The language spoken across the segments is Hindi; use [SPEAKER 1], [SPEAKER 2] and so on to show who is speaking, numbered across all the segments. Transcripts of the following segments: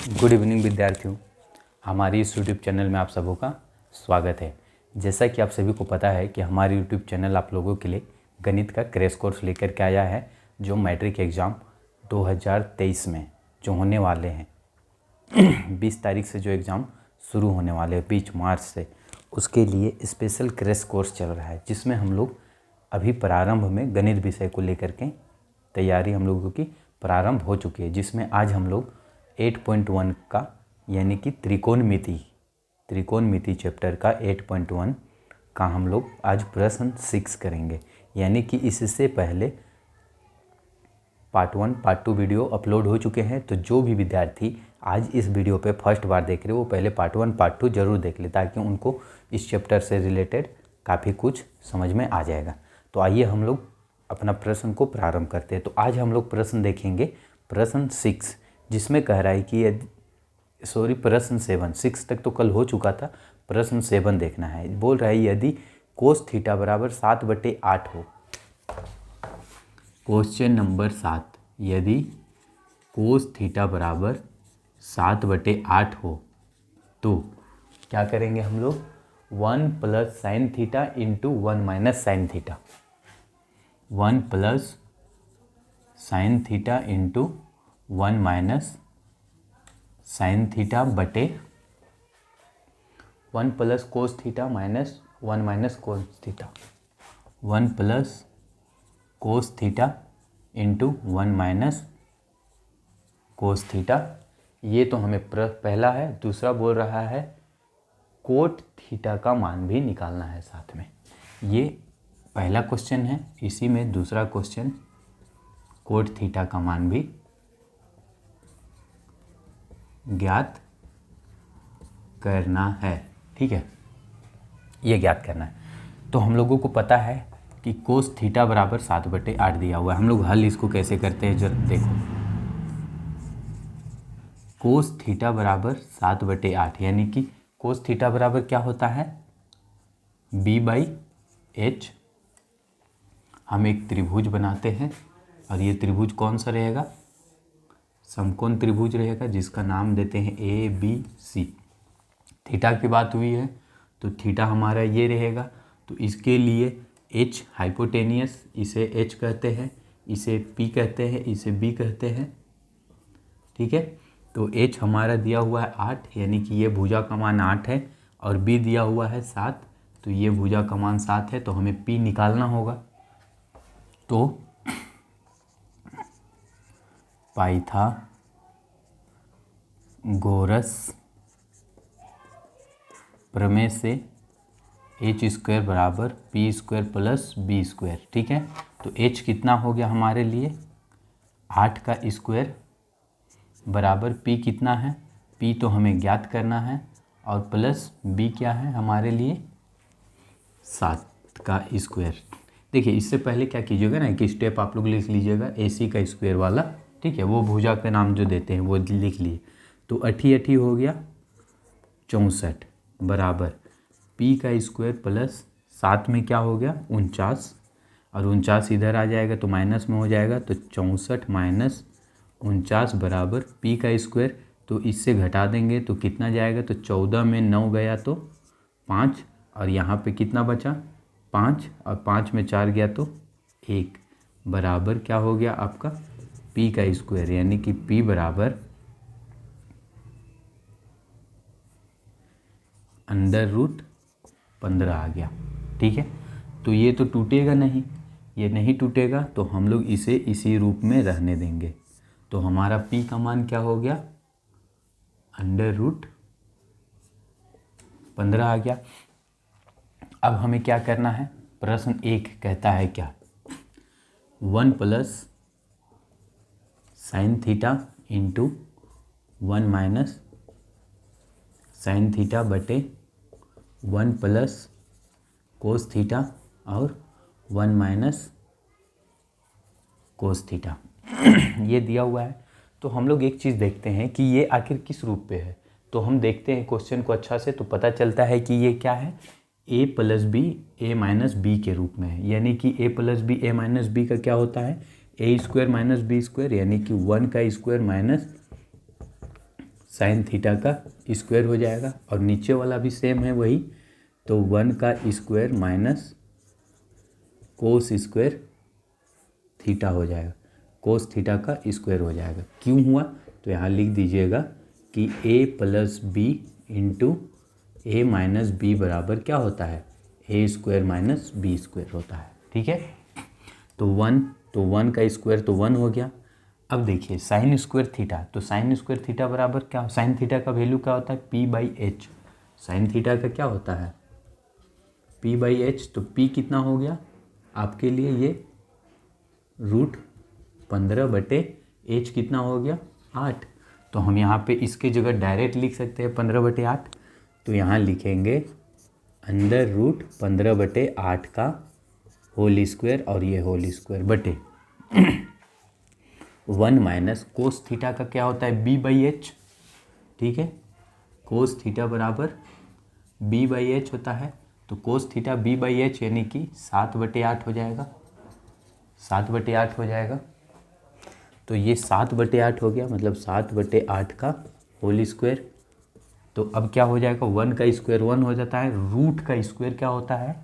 [SPEAKER 1] गुड इवनिंग विद्यार्थियों, हमारी इस यूट्यूब चैनल में आप सबों का स्वागत है। जैसा कि आप सभी को पता है कि हमारी यूट्यूब चैनल आप लोगों के लिए गणित का क्रैश कोर्स लेकर के आया है, जो मैट्रिक एग्ज़ाम 2023 में जो होने वाले हैं 20 तारीख से जो एग्ज़ाम शुरू होने वाले हैं 20 मार्च से, उसके लिए स्पेशल क्रैश कोर्स चल रहा है, जिसमें हम लोग अभी प्रारंभ में गणित विषय को लेकर के तैयारी हम लोगों की प्रारंभ हो चुकी है, जिसमें आज हम लोग 8.1 का यानी कि त्रिकोणमिति चैप्टर का 8.1 का हम लोग आज प्रश्न 6 करेंगे। यानी कि इससे पहले पार्ट 1 पार्ट 2 वीडियो अपलोड हो चुके हैं, तो जो भी विद्यार्थी आज इस वीडियो पे फर्स्ट बार देख रहे हो वो पहले पार्ट 1 पार्ट 2 जरूर देख ले, ताकि उनको इस चैप्टर से रिलेटेड काफ़ी कुछ समझ में आ जाएगा। तो आइए हम लोग अपना प्रश्न को प्रारंभ करते हैं। तो आज हम लोग प्रश्न देखेंगे प्रश्न 6, जिसमें कह रहा है कि यदि प्रश्न 6 तक तो कल हो चुका था, प्रश्न 7 देखना है। बोल रहा है यदि कोस थीटा बराबर 7/8 हो। क्वेश्चन नंबर 7, यदि कोस थीटा बराबर 7/8 हो तो क्या करेंगे हम लोग? 1 + sin theta into 1 - sin theta, 1 + sin theta into 1 - sin theta बटे 1 + cos theta minus 1 - cos theta, 1 + cos theta into 1 - cos theta. ये तो हमें पहला है। दूसरा बोल रहा है कोट थीटा का मान भी निकालना है साथ में। ये पहला क्वेश्चन है, इसी में दूसरा क्वेश्चन कोट थीटा का मान भी ज्ञात करना है। ठीक है, ये ज्ञात करना है। तो हम लोगों को पता है कि कोस थीटा बराबर 7/8 दिया हुआ है। हम लोग हल इसको कैसे करते हैं जरा देखो। कोस थीटा बराबर 7/8 यानी कि कोस थीटा बराबर क्या होता है? b/h। हम एक त्रिभुज बनाते हैं और ये त्रिभुज कौन सा रहेगा? समकोण त्रिभुज रहेगा, जिसका नाम देते हैं ABC। थीटा की बात हुई है तो थीटा हमारा ये रहेगा। तो इसके लिए h हाइपोटेनियस, इसे h कहते हैं, इसे P कहते हैं, इसे B कहते हैं। ठीक है, तो h हमारा दिया हुआ है 8, यानी कि ये भुजा का मान 8 है, और B दिया हुआ है 7, तो ये भुजा का मान 7 है। तो हमें P निकालना होगा। तो पाइथागोरस प्रमेय से h² बराबर p² + b²। ठीक है, तो h कितना हो गया हमारे लिए? 8 का स्क्वायर बराबर p कितना है? p तो हमें ज्ञात करना है, और प्लस b क्या है हमारे लिए? 7 का स्क्वायर। देखिए, इससे पहले क्या कीजिएगा ना, एक स्टेप आप लोग लिख लीजिएगा AC का स्क्वायर वाला। ठीक है, वो भुजा का नाम जो देते हैं वो लिख लिए। तो 8 हो गया 64 बराबर p का स्क्वायर प्लस 7 में क्या हो गया? 49, और 49 इधर आ जाएगा तो माइनस में हो जाएगा। तो 64 - 49 बराबर p का स्क्वायर। तो इससे घटा देंगे तो कितना जाएगा? तो 14 में 9 गया तो 5, और यहाँ पे कितना बचा? 5, और 5 में 4 गया तो 1 बराबर क्या हो गया आपका? p का स्क्वायर। यानी कि p बराबर √15 आ गया। ठीक है, तो ये तो टूटेगा नहीं, ये नहीं टूटेगा, तो हम लोग इसे इसी रूप में रहने देंगे। तो हमारा p का मान क्या हो गया? √15 आ गया। अब हमें क्या करना है? प्रश्न 1 कहता है क्या? 1 + sin theta into 1 - sin theta बटे 1 + cos थीटा और 1 - cos थीटा ये दिया हुआ है। तो हम लोग एक चीज़ देखते हैं कि ये आखिर किस रूप पे है। तो हम देखते हैं क्वेश्चन को अच्छा से, तो पता चलता है कि ये क्या है? a + b a - b के रूप में है। यानी कि a + b a - b का क्या होता है? a² - b², यानी कि 1 का स्क्वायर माइनस साइन थीटा का स्क्वायर हो जाएगा, और नीचे वाला भी सेम है वही, तो 1 का square minus cos square theta हो जाएगा, कोस थीटा का स्क्वायर हो जाएगा। क्यों हुआ, तो यहाँ लिख दीजिएगा कि a plus B into A minus B बराबर क्या होता है, A square minus B square होता है। ठीक है, तो 1 का स्क्वायर तो 1 हो गया। अब देखिए साइन स्क्वायर थीटा, तो साइन स्क्वायर थीटा बराबर क्या, साइन थीटा का वैल्यू क्या होता है, p by H. Sine theta का क्या होता है, p बाई एच। तो p कितना हो गया आपके लिए, ये √15/8 कितना हो गया, 8। तो हम यहाँ पे इसके जगह डायरेक्ट लिख सकते हैं 15/8। तो यहाँ लिखेंगे अंडर रूट 15/8 का होल स्क्वायर, और ये होल स्क्वायर बटे 1 माइनस कोस थीटा का क्या होता है, b बाई एच। ठीक है, कोस थीटा बराबर b बाई एच होता है। तो cos theta b by H यानी कि 7/8 हो जाएगा, 7/8 हो जाएगा। तो ये 7/8 हो गया, मतलब 7/8 का होल स्क्वायर। तो अब क्या हो जाएगा, 1 का स्क्वायर 1 हो जाता है, रूट का स्क्वायर क्या होता है,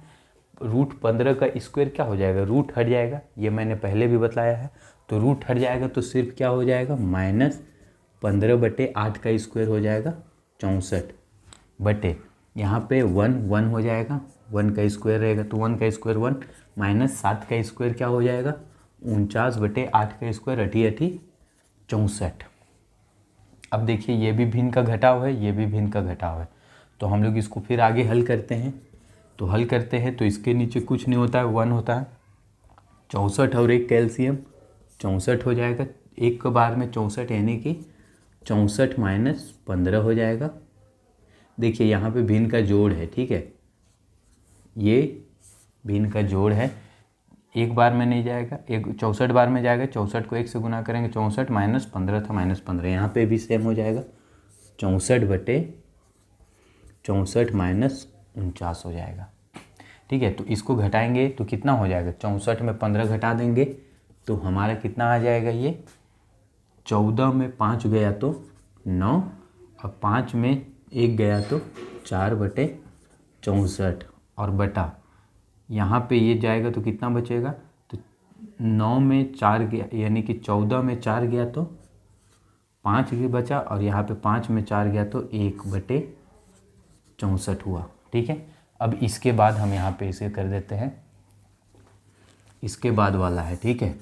[SPEAKER 1] √15 का स्क्वायर क्या हो जाएगा, रूट हट जाएगा, ये मैंने पहले भी बताया है। तो रूट हट जाएगा तो सिर्फ क्या हो जाएगा, -15/8 का स्क्वायर हो जाएगा 64 बटे, यहाँ पे 1 हो जाएगा, 1 का स्क्वायर रहेगा तो 1 का स्क्वायर 1 माइनस 7 का स्क्वायर क्या हो जाएगा, 49/8 का स्क्वायर 8 64। अब देखिए ये भी भिन्न का घटाव है, ये भी भिन्न का घटाव है। तो हम लोग इसको फिर आगे हल करते हैं। तो हल करते हैं तो इसके नीचे कुछ नहीं होता है, 1 होता है, 64 और 1 कैल्शियम 64 हो जाएगा, एक के बार में 64 यानी कि 64 माइनस 15 हो जाएगा। देखिए यहाँ पे भिन्न का जोड़ है, ठीक है, ये भिन्न का जोड़ है, एक बार में नहीं जाएगा, एक 64 बार में जाएगा, 64 को 1 से गुना करेंगे, 64 माइनस 15 था, -15 यहाँ पे भी सेम हो जाएगा, 64/64 माइनस 49 हो जाएगा। ठीक है, तो इसको घटाएंगे तो कितना हो जाएगा, 64 में 15 घटा देंगे तो हमारा कितना आ जाएगा, ये 14 में 5 गया तो 9, और 5 में 1 गया तो 4/64, और बटा यहाँ पे ये जाएगा तो कितना बचेगा, तो 9 में 4 गया यानी कि 14 में 4 गया तो 5 भी बचा, और यहाँ पे 5 में 4 गया तो 1/64 हुआ। ठीक है, अब इसके बाद हम यहाँ पे इसे कर देते हैं, इसके बाद वाला है। ठीक है,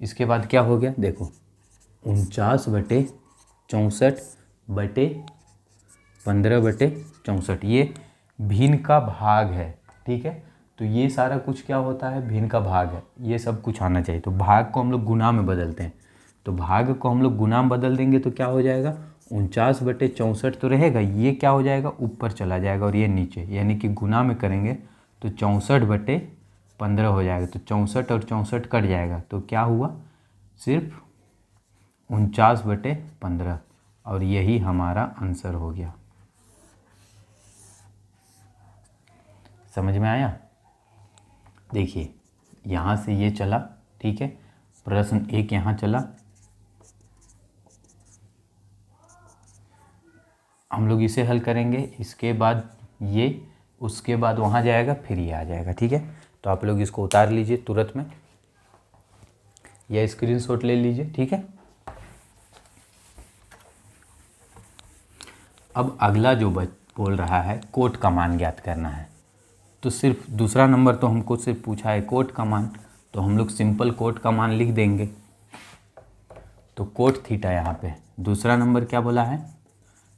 [SPEAKER 1] इसके बाद क्या हो गया, देखो 49/64 बटे 15/64, ये भिन्न का भाग है। ठीक है, तो ये सारा कुछ क्या होता है, भिन्न का भाग है, ये सब कुछ आना चाहिए। तो भाग को हम लोग गुना में बदलते हैं, तो भाग को हम लोग गुना में बदल देंगे तो क्या हो जाएगा, 49/64 तो रहेगा, ये क्या हो जाएगा, ऊपर चला जाएगा, और ये नीचे, यानी कि गुना में करेंगे तो 64/15 हो जाएगा। तो 64 और 64 कट जाएगा, तो क्या हुआ, सिर्फ 49/15, और यही हमारा आंसर हो गया। समझ में आया। देखिए यहाँ से ये चला, ठीक है, प्रश्न 1 यहाँ चला, हम लोग इसे हल करेंगे, इसके बाद ये, उसके बाद वहाँ जाएगा, फिर ये आ जाएगा। ठीक है, तो आप लोग इसको उतार लीजिए तुरंत में, या स्क्रीनशॉट ले लीजिए। ठीक है, अब अगला जो बोल रहा है कोट का मान ज्ञात करना है, तो सिर्फ दूसरा नंबर तो हमको सिर्फ पूछा है कोट का मान, तो हम लोग सिंपल कोट का मान लिख देंगे। तो कोट थीटा, यहाँ पे दूसरा नंबर क्या बोला है,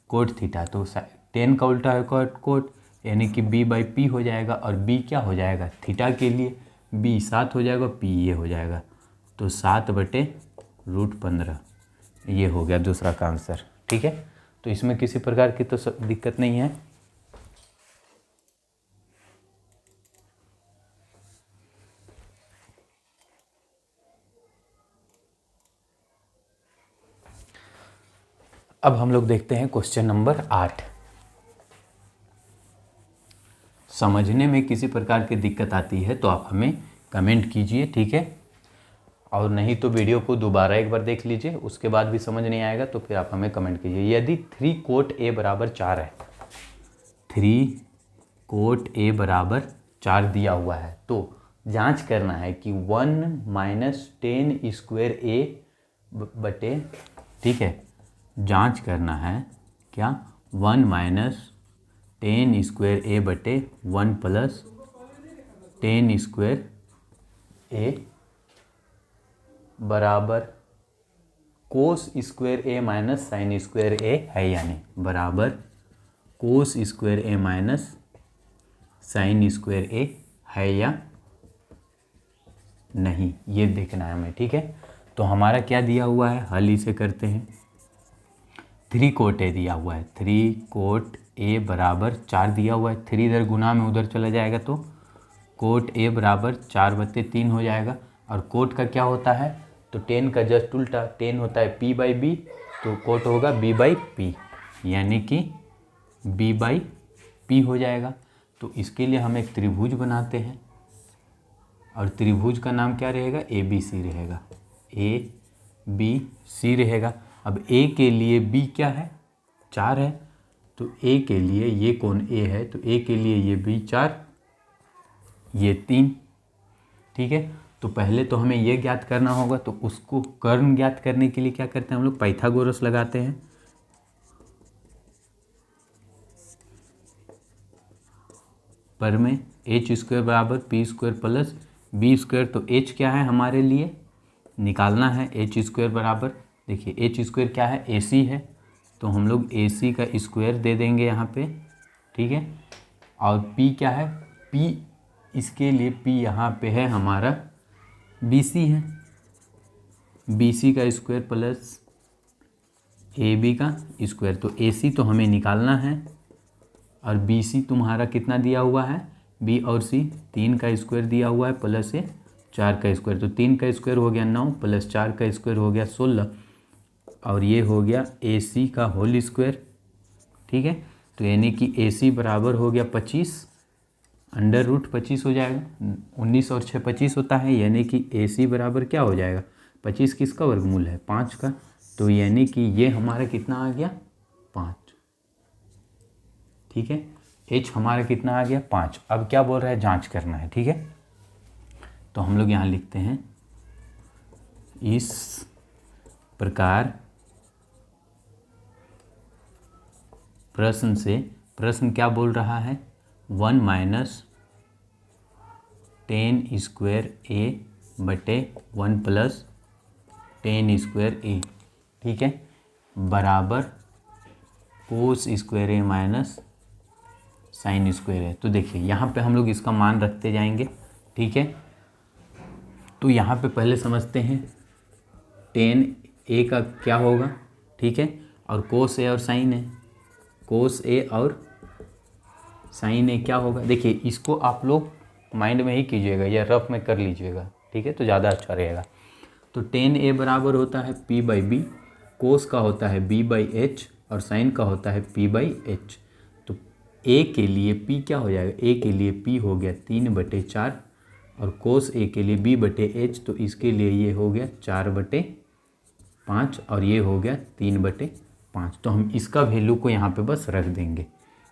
[SPEAKER 1] कोट थीटा, तो 10 का उल्टा है कोट, यानी कि b/p हो जाएगा, और b क्या हो जाएगा, थीटा के लिए b 7 हो जाएगा, p ये हो जाएगा, तो 7/√15, ये हो गया दूसरा का आंसर। ठीक है, तो इसमें किसी प्रकार की तो दिक्कत नहीं है। अब हम लोग देखते हैं क्वेश्चन नंबर 8। समझने में किसी प्रकार की दिक्कत आती है तो आप हमें कमेंट कीजिए। ठीक है, और नहीं तो वीडियो को दोबारा एक बार देख लीजिए, उसके बाद भी समझ नहीं आएगा तो फिर आप हमें कमेंट कीजिए। यदि 3 कोट ए बराबर 4 है, 3 कोट ए बराबर 4 दिया हुआ है, तो जांच करना है कि 1 माइनस 10 स्क्वायर ए बटे, ठीक है, जांच करना है क्या, 1 माइनस 10 स्क्वायर ए बटे 1 प्लस 10 स्क्वायर ए बराबर कोस स्क्वायर ए माइनस साइन स्क्वायर ए है या नहीं, बराबर कोस स्क्वायर ए माइनस साइन स्क्वायर ए है या नहीं, ये देखना है हमें। ठीक है, तो हमारा क्या दिया हुआ है, हल इसे करते हैं। 3 कोट ए दिया हुआ है, 3 कोट ए बराबर 4 दिया हुआ है, 3 इधर गुना में उधर चला जाएगा तो कोट ए बराबर 4/3 हो जाएगा। और कोट का क्या होता है, तो 10 का जस्ट उल्टा, 10 होता है p बाई बी, तो कोट होगा b बाई पी, यानी कि b बाई पी हो जाएगा। तो इसके लिए हम एक त्रिभुज बनाते हैं और त्रिभुज का नाम क्या रहेगा, ए बी सी रहेगा, ए बी सी रहेगा। अब a के लिए b क्या है, 4 है, तो a के लिए ये कौन a है, तो a के लिए ये b 4, ये 3। ठीक है, तो पहले तो हमें ये ज्ञात करना होगा, तो उसको कर्ण ज्ञात करने के लिए क्या करते हैं हम लोग, पाइथागोरस लगाते हैं। पर में एच स्क्वायर बराबर P square plus B square, तो एच क्या है हमारे लिए निकालना है, एच स्क्वायर बराबर, देखिए एच स्क्वायर क्या है, ए सी है, तो हम लोग ए सी का स्क्वायर दे देंगे यहाँ पे। ठीक है, और पी क्या है, पी इसके लिए पी यहाँ पे है हमारा बी सी है, बी सी का स्क्वायर प्लस ए बी का स्क्वायर, तो ए सी तो हमें निकालना है और बी सी तुम्हारा कितना दिया हुआ है, बी और सी 3 का स्क्वायर दिया हुआ है प्लस से 4 का स्क्वायर, तो 3 का स्क्वायर हो गया 9 प्लस 4 का स्क्वायर हो गया 16, और ये हो गया ए सी का होल स्क्वायर। ठीक है, तो यानी कि ए सी बराबर हो गया 25, अंडर रूट 25 हो जाएगा, 19 और 6 25 होता है, यानी कि ए सी बराबर क्या हो जाएगा, 25 किसका वर्गमूल है, 5 का, तो यानी कि ये हमारा कितना आ गया, 5। ठीक है, एच हमारा कितना आ गया, 5। अब क्या बोल रहा है, जांच करना है। ठीक है, तो हम लोग यहाँ लिखते हैं, इस प्रकार प्रश्न से, प्रश्न क्या बोल रहा है, 1 माइनस 10 स्क्वायर ए बटे 1 प्लस 10 स्क्वायर ए, ठीक है, बराबर कोस स्क्वायर ए माइनस साइन स्क्वायर है। तो देखिए यहाँ पे हम लोग इसका मान रखते जाएंगे। ठीक है, तो यहाँ पे पहले समझते हैं 10 ए का क्या होगा। ठीक है, और कोस ए और साइन ए, कोस ए और साइन ए क्या होगा, देखिए इसको आप लोग माइंड में ही कीजिएगा या रफ में कर लीजिएगा। ठीक है, तो ज़्यादा अच्छा रहेगा। तो 10 ए बराबर होता है पी बाई बी, कोस का होता है बी बाई एच और साइन का होता है पी बाई एच। तो ए के लिए पी क्या हो जाएगा, ए के लिए पी हो गया 3/4 और कोस ए के लिए बी बटे एच, तो इसके लिए ये हो गया 4/5 और ये हो गया 3/5। तो हम इसका वैल्यू को यहाँ पे बस रख देंगे,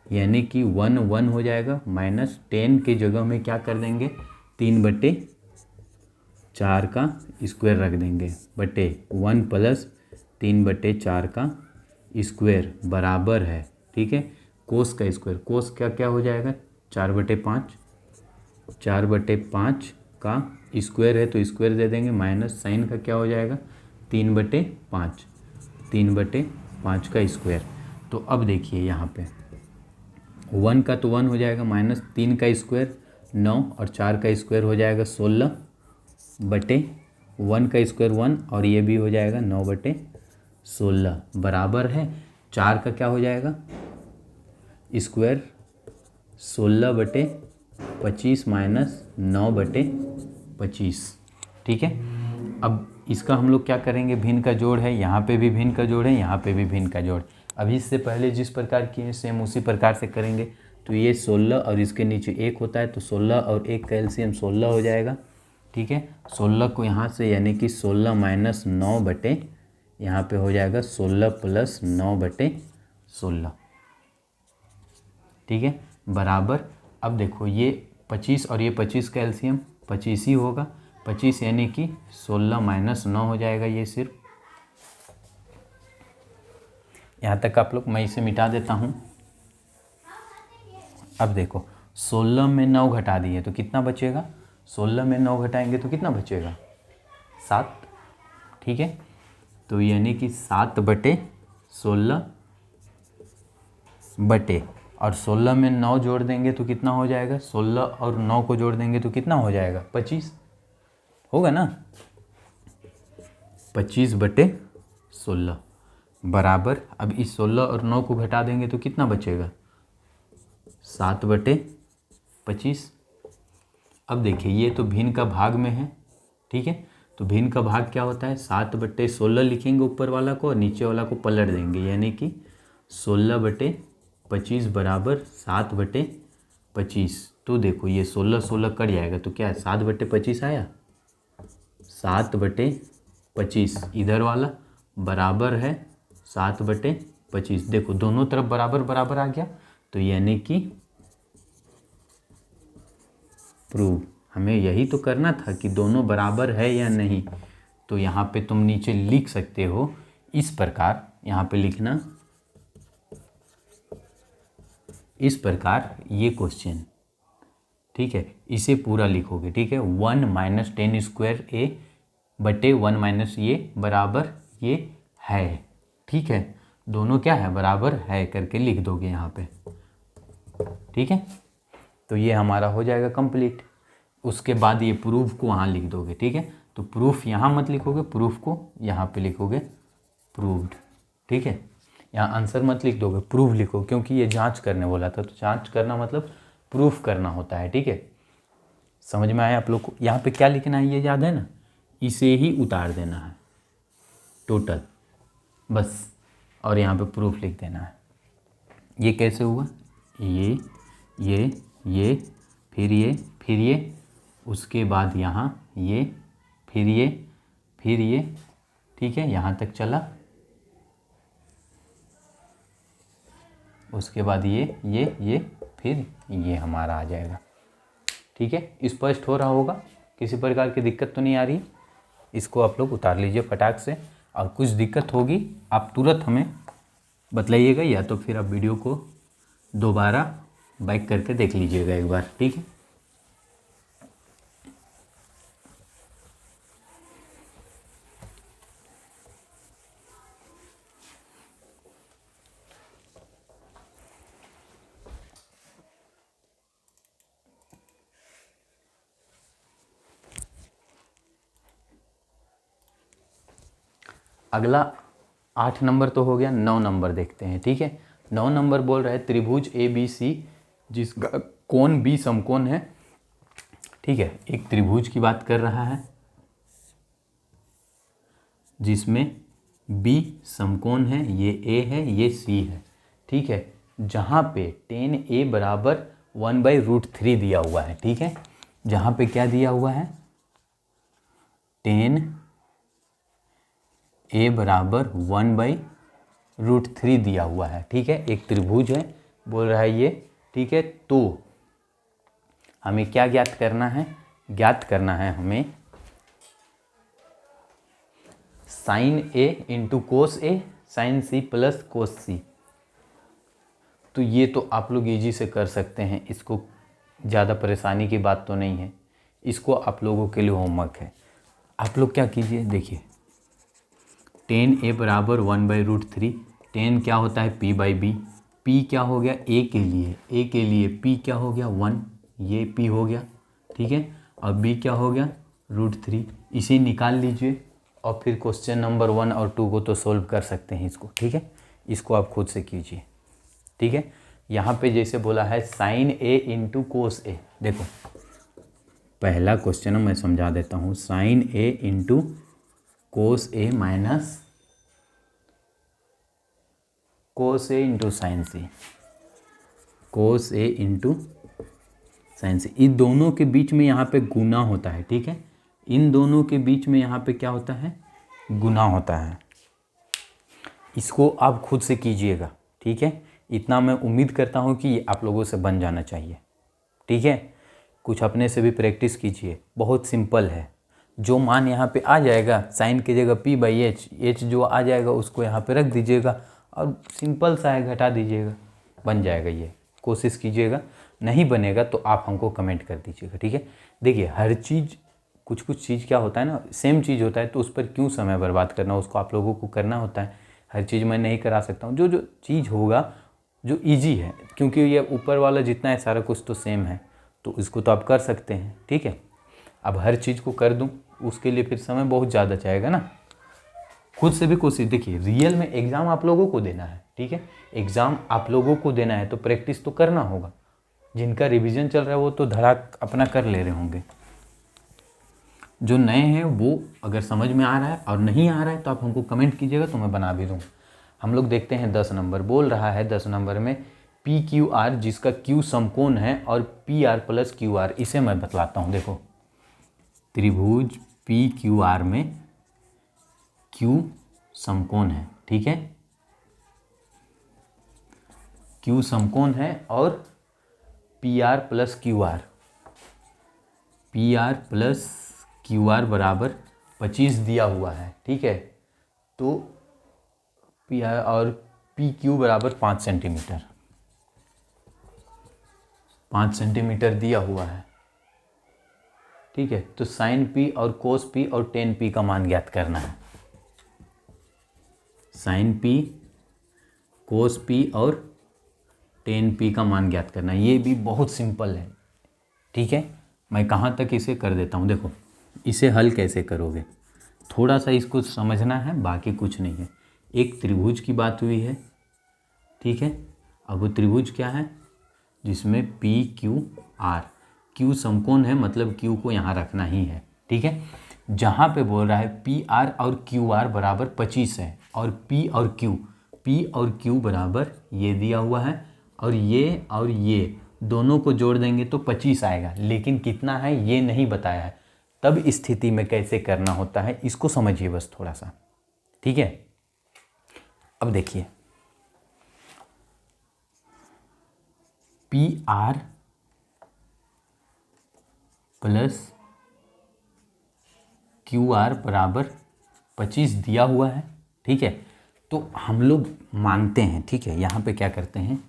[SPEAKER 1] यानी कि 1 1 हो जाएगा, माइनस 10 के जगह में क्या कर देंगे, 3/4 का स्क्वायर रख देंगे बटे 1 प्लस 3/4 का स्क्वायर बराबर है। ठीक है, कोस का स्क्वायर, कोस का क्या हो जाएगा 4/5, 4/5 का स्क्वायर है तो स्क्वायर दे देंगे, माइनस साइन का क्या हो जाएगा 3/5, 3/5 का स्क्वायर। तो अब देखिए यहाँ पे 1 का तो 1 हो जाएगा, माइनस 3 का स्क्वायर 9 और 4 का स्क्वायर हो जाएगा 16 बटे 1 का स्क्वायर 1 और ये भी हो जाएगा 9/16 बराबर है 4 का क्या हो जाएगा स्क्वायर 16/25 माइनस 9/25। ठीक है, अब इसका हम लोग क्या करेंगे, भिन्न का जोड़ है, यहाँ पे भी भिन्न का जोड़ है, यहाँ पे भी भिन्न का जोड़। अभी इससे पहले जिस प्रकार किए सेम उसी प्रकार से करेंगे। तो ये 16 और इसके नीचे 1 होता है, तो 16 और 1 का एलसीएम 16 हो जाएगा। ठीक है। 16 को यहाँ से यानी कि 16 माइनस 9 बटे यहाँ पे हो जाएगा 16 प्लस 9 बटे 16, ठीक है, बराबर। अब देखो ये 25 और ये 25 का एलसीएम 25 ही होगा। 25 यानी कि 16 माइनस 9 हो जाएगा ये सिर्फ। यहाँ तक आप लोग, मैं इसे मिटा देता हूँ। अब देखो 16 में 9 घटा दिए तो कितना बचेगा, 16 में 9 घटाएंगे तो कितना बचेगा, 7, ठीक है। तो यानी कि 7 बटे 16 बटे, और 16 में 9 जोड़ देंगे तो कितना हो जाएगा, 16 और 9 को जोड़ देंगे तो कितना हो जाएगा, 25 होगा ना। 25 बटे 16 बराबर, अब इस 16 और 9 को घटा देंगे तो कितना बचेगा, 7 बटे 25। अब देखिए ये तो भिन्न का भाग में है, ठीक है। तो भिन्न का भाग क्या होता है, 7 बटे 16 लिखेंगे ऊपर वाला को और नीचे वाला को पलट देंगे, यानी कि 16 बटे 25 बराबर 7 बटे 25। तो देखो ये 16 16 कट जाएगा तो क्या है, 7 बटे 25 आया, 7 बटे 25 इधर वाला बराबर है 7 बटे 25। देखो दोनों तरफ बराबर बराबर आ गया, तो यानी कि प्रूव, हमें यही तो करना था कि दोनों बराबर है या नहीं। तो यहाँ पे तुम नीचे लिख सकते हो इस प्रकार, यहाँ पे लिखना इस प्रकार ये क्वेश्चन, ठीक है, इसे पूरा लिखोगे, ठीक है। 1 माइनस 10 स्क्वायर ए बटे 1 माइनस ये बराबर ये है, ठीक है, दोनों क्या है, बराबर है करके लिख दोगे यहाँ पे, ठीक है। तो ये हमारा हो जाएगा कंप्लीट। उसके बाद ये प्रूफ को वहाँ लिख दोगे, ठीक है। तो प्रूफ यहाँ मत लिखोगे, प्रूफ को यहाँ पे लिखोगे प्रूव्ड, ठीक है। यहाँ आंसर मत लिख दोगे, प्रूफ लिखो, क्योंकि ये जांच करने बोला था, तो जांच करना मतलब प्रूफ करना होता है, ठीक है। समझ में आया आप लोग को। यहाँ पे क्या लिखना है ये याद है ना, इसे ही उतार देना है टोटल बस, और यहाँ पे प्रूफ लिख देना है। ये कैसे हुआ, ये फिर ये उसके बाद यहाँ ये फिर ये, ठीक है, यहाँ तक चला, उसके बाद ये फिर ये हमारा आ जाएगा, ठीक है। स्पष्ट हो रहा होगा, किसी प्रकार की दिक्कत तो नहीं आ रही। इसको आप लोग उतार लीजिए फटाक से, और कुछ दिक्कत होगी आप तुरंत हमें बतलाइएगा, या तो फिर आप वीडियो को दोबारा बैक करके देख लीजिएगा एक बार, ठीक है। अगला 8 नंबर तो हो गया, 9 नंबर देखते हैं, ठीक है। 9 नंबर बोल रहा है त्रिभुज ABC जिसका कोण B समकोण है, ठीक है। एक त्रिभुज की बात कर रहा है जिसमें B समकोण है, ये A है ये C है, ठीक है। जहाँ पे tan A बराबर 1/√3 दिया हुआ है, ठीक है। जहाँ पे क्या दिया हुआ है, tan A बराबर 1/√3 दिया हुआ है, ठीक है। एक त्रिभुज है बोल रहा है ये, ठीक है। तो हमें क्या ज्ञात करना है, ज्ञात करना है हमें sine A into cos A sine C plus cos C। तो ये तो आप लोग इजी से कर सकते हैं, इसको ज़्यादा परेशानी की बात तो नहीं है, इसको आप लोगों के लिए होमवर्क है। आप लोग क्या कीजिए, देखिए tan A बराबर 1/√3, tan क्या होता है P/B, P क्या हो गया A के लिए P क्या हो गया 1, ये P हो गया, ठीक है। और B क्या हो गया √3, इसे निकाल लीजिए और फिर क्वेश्चन नंबर 1 और 2 को तो सोल्व कर सकते हैं इसको, ठीक है। इसको आप खुद से कीजिए, ठीक है। यहाँ पे जैसे बोला है sine A into cos A, देखो पहला क्वेश्चन मैं समझा देता हूँ, sine A into cos A minus cos A into sine C, cos A into sine C, इन दोनों के बीच में यहाँ पे गुना होता है, ठीक है। इन दोनों के बीच में यहाँ पे क्या होता है, गुना होता है। इसको आप खुद से कीजिएगा, ठीक है। इतना मैं उम्मीद करता हूँ कि ये आप लोगों से बन जाना चाहिए, ठीक है। कुछ अपने से भी प्रैक्टिस कीजिए, बहुत सिंपल है। जो मान यहाँ पे आ जाएगा, साइन की जगह p/h, h जो आ जाएगा उसको यहाँ पे रख दीजिएगा और सिंपल सा है, घटा दीजिएगा, बन जाएगा। ये कोशिश कीजिएगा, नहीं बनेगा तो आप हमको कमेंट कर दीजिएगा, ठीक है। देखिए हर चीज़, कुछ कुछ चीज़ क्या होता है ना, सेम चीज़ होता है तो उस पर क्यों समय बर्बाद करना, उसको आप लोगों को करना होता है। हर चीज़ मैं नहीं करा सकता हूँ, जो जो चीज़ होगा जो ईजी है, क्योंकि ये ऊपर वाला जितना है सारा कुछ तो सेम है, तो इसको तो आप कर सकते हैं, ठीक है। अब हर चीज़ को कर दूं उसके लिए फिर समय बहुत ज़्यादा जाएगा ना। खुद से भी कोशिश, देखिए रियल में एग्ज़ाम आप लोगों को देना है, ठीक है। एग्ज़ाम आप लोगों को देना है तो प्रैक्टिस तो करना होगा। जिनका रिवीजन चल रहा है वो तो धड़ाक अपना कर ले रहे होंगे। जो नए हैं वो अगर समझ में आ रहा है और नहीं आ रहा है तो आप हमको कमेंट कीजिएगा तो मैं बना भी दूँ। हम लोग देखते हैं 10 नंबर बोल रहा है। 10 नंबर में PQR जिसका Q समकोण है और PR + QR, इसे मैं बतलाता हूँ। देखो त्रिभुज PQR में Q समकोण है, ठीक है। Q समकोण है और PR + QR, PR + QR बराबर 25 दिया हुआ है, ठीक है। तो PR और PQ बराबर 5 सेंटीमीटर, 5 सेंटीमीटर दिया हुआ है, ठीक है। तो साइन P और कोस P और टेन P का मान ज्ञात करना है। साइन P, कोस P और टेन P का मान ज्ञात करना है। ये भी बहुत सिंपल है, ठीक है। मैं कहाँ तक इसे कर देता हूँ, देखो इसे हल कैसे करोगे, थोड़ा सा इसको समझना है, बाकी कुछ नहीं है। एक त्रिभुज की बात हुई है, ठीक है। अब वो त्रिभुज क्या है, जिसमें PQR, Q समकोण है, मतलब Q को यहाँ रखना ही है, ठीक है। जहाँ पे बोल रहा है PR और QR बराबर 25 है और P और Q बराबर ये दिया हुआ है और ये दोनों को जोड़ देंगे तो 25 आएगा, लेकिन कितना है ये नहीं बताया है। तब स्थिति में कैसे करना होता है इसको समझिए बस थोड़ा सा, ठीक है। अब देखिए PR + QR बराबर 25 दिया हुआ है, ठीक है। तो हम लोग मानते हैं, ठीक है, यहाँ पे क्या करते हैं,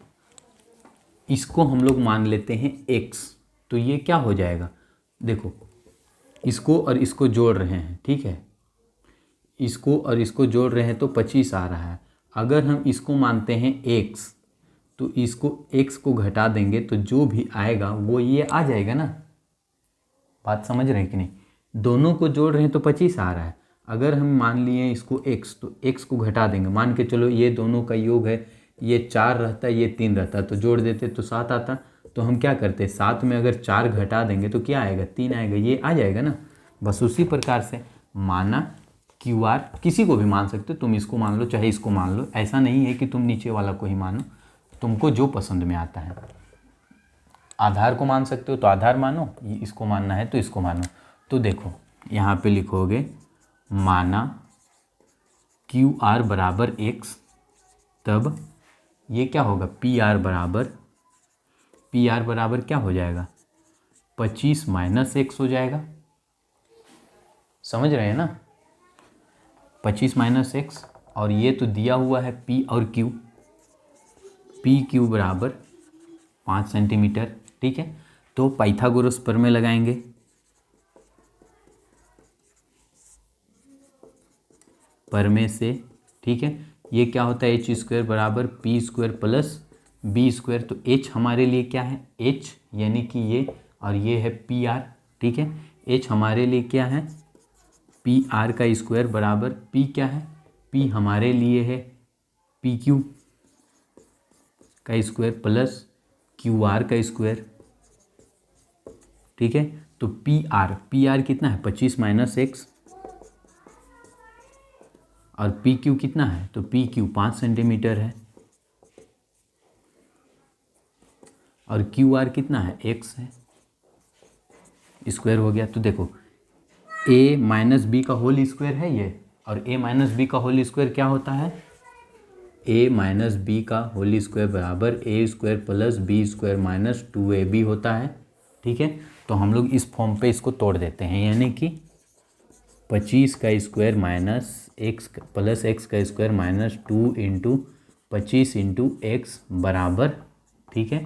[SPEAKER 1] इसको हम लोग मान लेते हैं x। तो ये क्या हो जाएगा, देखो इसको और इसको जोड़ रहे हैं, ठीक है। इसको और इसको जोड़ रहे हैं तो 25 आ रहा है। अगर हम इसको मानते हैं x तो इसको x को घटा देंगे तो जो भी आएगा वो ये आ जाएगा ना। बात समझ रहे हैं कि नहीं, दोनों को जोड़ रहे हैं तो 25 आ रहा है। अगर हम मान लिए इसको x तो x को घटा देंगे, मान के चलो ये दोनों का योग है, ये 4 रहता, ये 3 रहता, तो जोड़ देते तो 7 आता। तो हम क्या करते, 7 में अगर 4 घटा देंगे तो क्या आएगा, 3 आएगा, ये आ जाएगा ना। बस उसी प्रकार से माना QR, किसी को भी मान सकते हो, तुम इसको मान लो चाहे इसको मान लो, ऐसा नहीं है कि तुम नीचे वाला को ही मानो, तुमको जो पसंद में आता है। आधार को मान सकते हो तो आधार मानो, इसको मानना है तो इसको मानो। तो देखो यहाँ पे लिखोगे माना QR बराबर x, तब ये क्या होगा, PR बराबर क्या हो जाएगा, 25 - x हो जाएगा। समझ रहे हैं ना, 25 - x, और ये तो दिया हुआ है P और Q, PQ बराबर 5 सेंटीमीटर, ठीक है। तो पाइथागोरस प्रमेय लगाएंगे, प्रमेय से, ठीक है। ये क्या होता है, h² बराबर P² + B²। तो h हमारे लिए क्या है, h यानी कि ये, और ये है PR, ठीक है। h हमारे लिए क्या है, PR का स्क्वायर बराबर P क्या है, P हमारे लिए है PQ का स्क्वायर प्लस QR का स्क्वायर, ठीक है। तो PR कितना है, 25 - x, और PQ कितना है, तो PQ 5 सेंटीमीटर है, और QR कितना है, x है, स्क्वायर हो गया। तो देखो a माइनस बी का होल स्क्वायर है ये, और a माइनस बी का होल स्क्वायर क्या होता है, a माइनस बी का होल स्क्वायर बराबर a square plus B square minus 2ab होता है। ठीक है, तो हम लोग इस फॉर्म पे इसको तोड़ देते हैं, यानी कि 25 का square minus x plus x का square minus 2 into 25 into x बराबर, ठीक है,